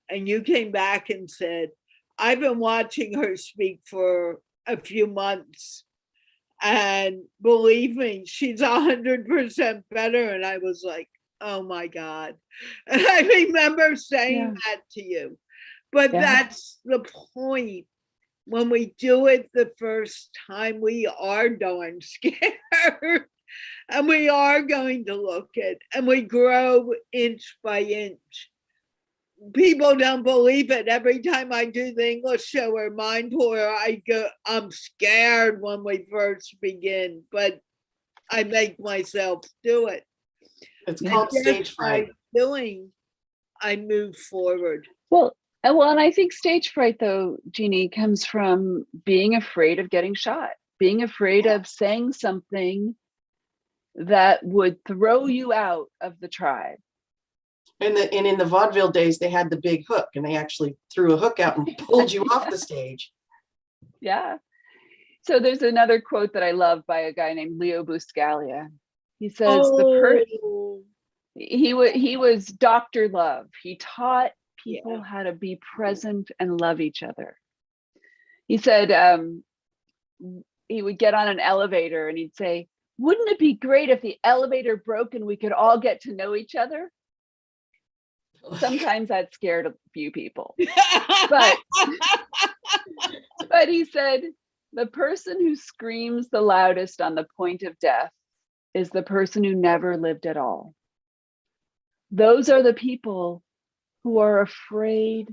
And you came back and said, I've been watching her speak for a few months, and believe me, she's 100% better. And I was like, oh my God. And I remember saying that to you. But that's the point. When we do it the first time, we are darn scared. And we are going to look at, and we grow inch by inch. People don't believe it. Every time I do the English show or MindPlore, I'm scared when we first begin, but I make myself do it. It's called stage fright. By doing, I move forward. Well, and I think stage fright, though, Jeannie, comes from being afraid of getting shot, being afraid of saying something that would throw you out of the tribe. And in the vaudeville days, they had the big hook, and they actually threw a hook out and pulled you off the stage. Yeah. So there's another quote that I love by a guy named Leo Buscaglia. He says, he was Dr. Love. He taught people how to be present and love each other. He said he would get on an elevator and he'd say, wouldn't it be great if the elevator broke and we could all get to know each other? Sometimes that scared a few people. But he said, the person who screams the loudest on the point of death is the person who never lived at all. Those are the people who are afraid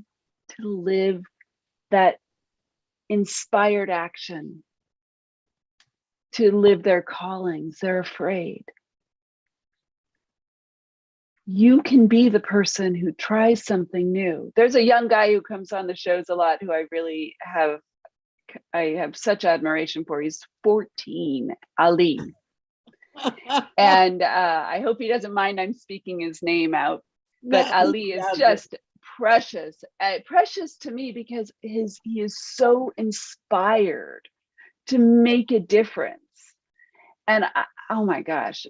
to live that inspired action, to live their callings. They're afraid. You can be the person who tries something new. There's a young guy who comes on the shows a lot who I have such admiration for. He's 14, Ali. And I hope he doesn't mind I'm speaking his name out. But Ali is just precious, precious to me, because he is so inspired to make a difference. And oh my gosh,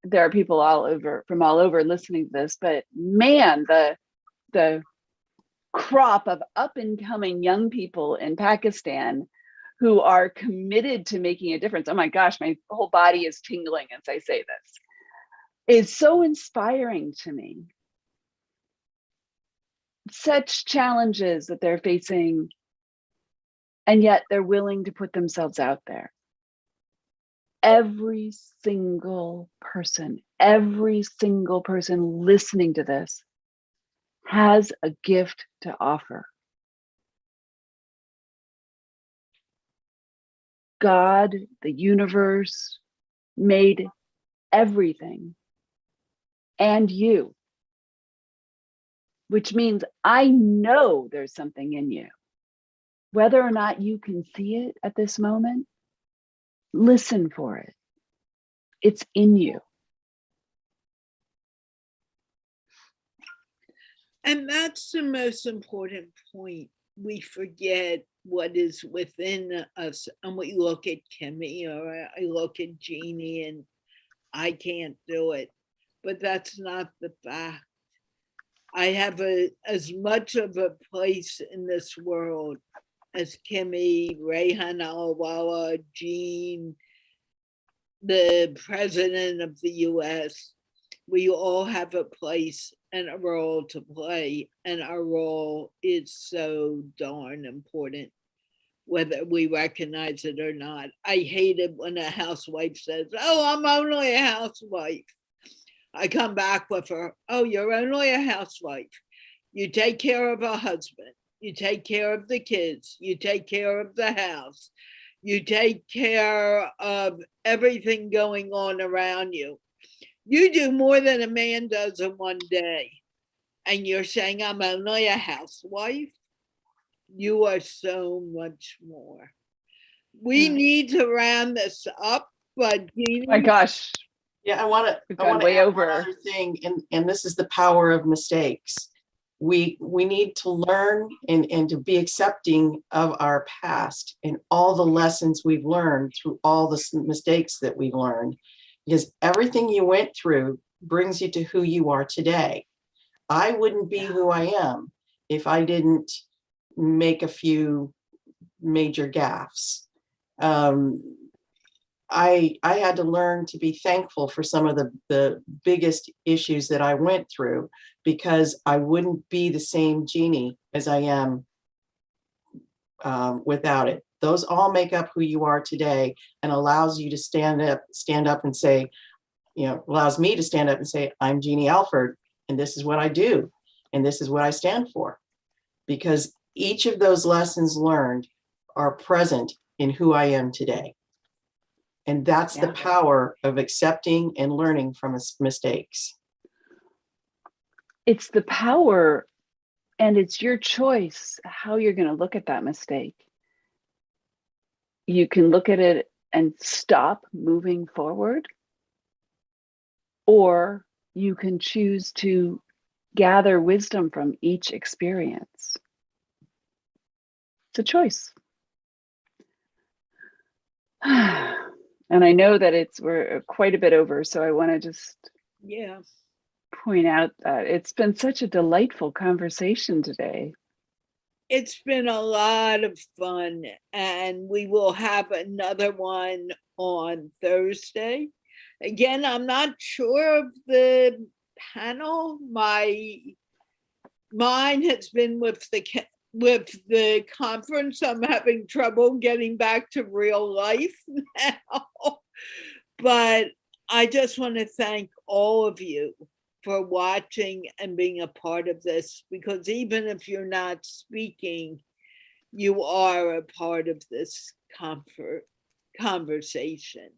there are people from all over listening to this, but man, the crop of up and coming young people in Pakistan who are committed to making a difference. Oh my gosh, my whole body is tingling as I say this. Is so inspiring to me. Such challenges that they're facing, and yet they're willing to put themselves out there. Every single person listening to this has a gift to offer. God, the universe, made everything and you, which means I know there's something in you. Whether or not you can see it at this moment, listen for it. It's in you. And that's the most important point. We forget what is within us, and we look at Kimi or I look at Jeanne and I can't do it. But that's not the fact. I have as much of a place in this world as Kimi, Rehan Allahwala, Jeanne, the president of the US. We all have a place and a role to play, and our role is so darn important, whether we recognize it or not. I hate it when a housewife says, "Oh, I'm only a housewife." I come back with her, "Oh, you're only a housewife. You take care of a husband. You take care of the kids. You take care of the house. You take care of everything going on around you. You do more than a man does in one day. And you're saying, I'm only a housewife? You are so much more." We need to round this up, but Jeanne, My gosh, Yeah, I want we've to gone way add over. one other thing, and this is the power of mistakes. We need to learn and to be accepting of our past and all the lessons we've learned through all the mistakes that we've learned, because everything you went through brings you to who you are today. I wouldn't be who I am if I didn't make a few major gaffes. I had to learn to be thankful for some of the biggest issues that I went through, because I wouldn't be the same Jeanne as I am without it. Those all make up who you are today, and allows you to stand up and say, allows me to stand up and say, I'm Jeanne Alford, and this is what I do, and this is what I stand for. Because each of those lessons learned are present in who I am today. And that's the power of accepting and learning from mistakes. It's the power, and it's your choice how you're going to look at that mistake. You can look at it and stop moving forward, or you can choose to gather wisdom from each experience. It's a choice. And I know that we're quite a bit over, so I want to just point out that it's been such a delightful conversation today. It's been a lot of fun, and we will have another one on Thursday. Again, I'm not sure of the panel. Mine has been with the conference. I'm having trouble getting back to real life now. But I just want to thank all of you for watching and being a part of this, because even if you're not speaking, you are a part of this conversation.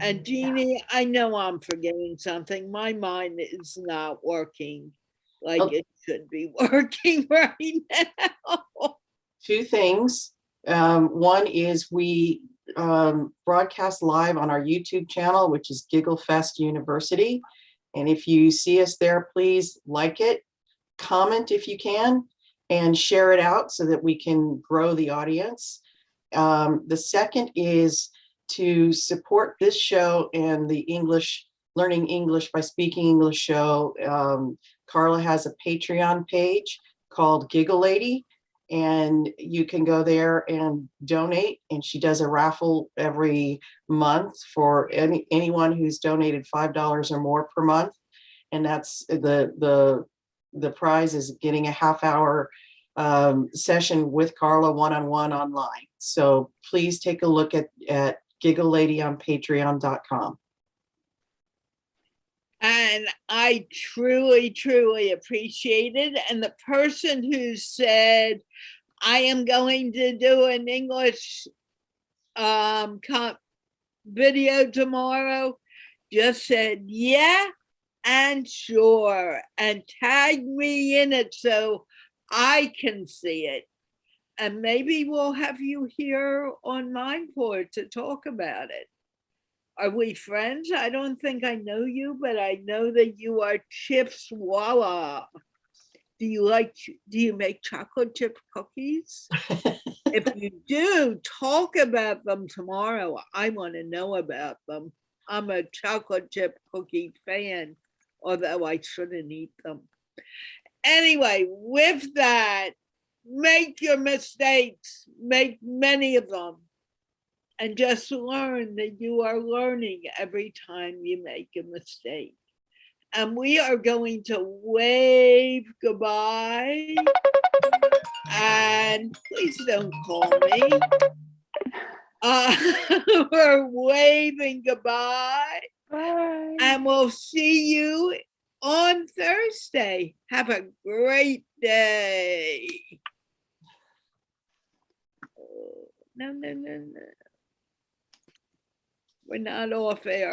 And Jeanne, I know I'm forgetting something. My mind is not working like it should be working right now. Two things. One is we broadcast live on our YouTube channel, which is Gigglefest University. And if you see us there, please like it, comment if you can, and share it out so that we can grow the audience. The second is to support this show and the Learning English by Speaking English show. Carla has a Patreon page called Giggle Lady, and you can go there and donate. And she does a raffle every month for anyone who's donated $5 or more per month. And that's the prize is getting a half-hour session with Carla one-on-one online. So please take a look at Giggle Lady on patreon.com. And I truly, truly appreciate it. And the person who said, I am going to do an English video tomorrow, just said, yeah, and sure, and tag me in it so I can see it. And maybe we'll have you here on MindPlore to talk about it. Are we friends? I don't think I know you, but I know that you are Chips Walla. do you make chocolate chip cookies? If you do, talk about them tomorrow. I want to know about them. I'm a chocolate chip cookie fan, although I shouldn't eat them. Anyway, with that, make your mistakes, make many of them, and just learn that you are learning every time you make a mistake. And we are going to wave goodbye. And please don't call me. We're waving goodbye. Bye. And we'll see you on Thursday. Have a great day. No. We're not off air.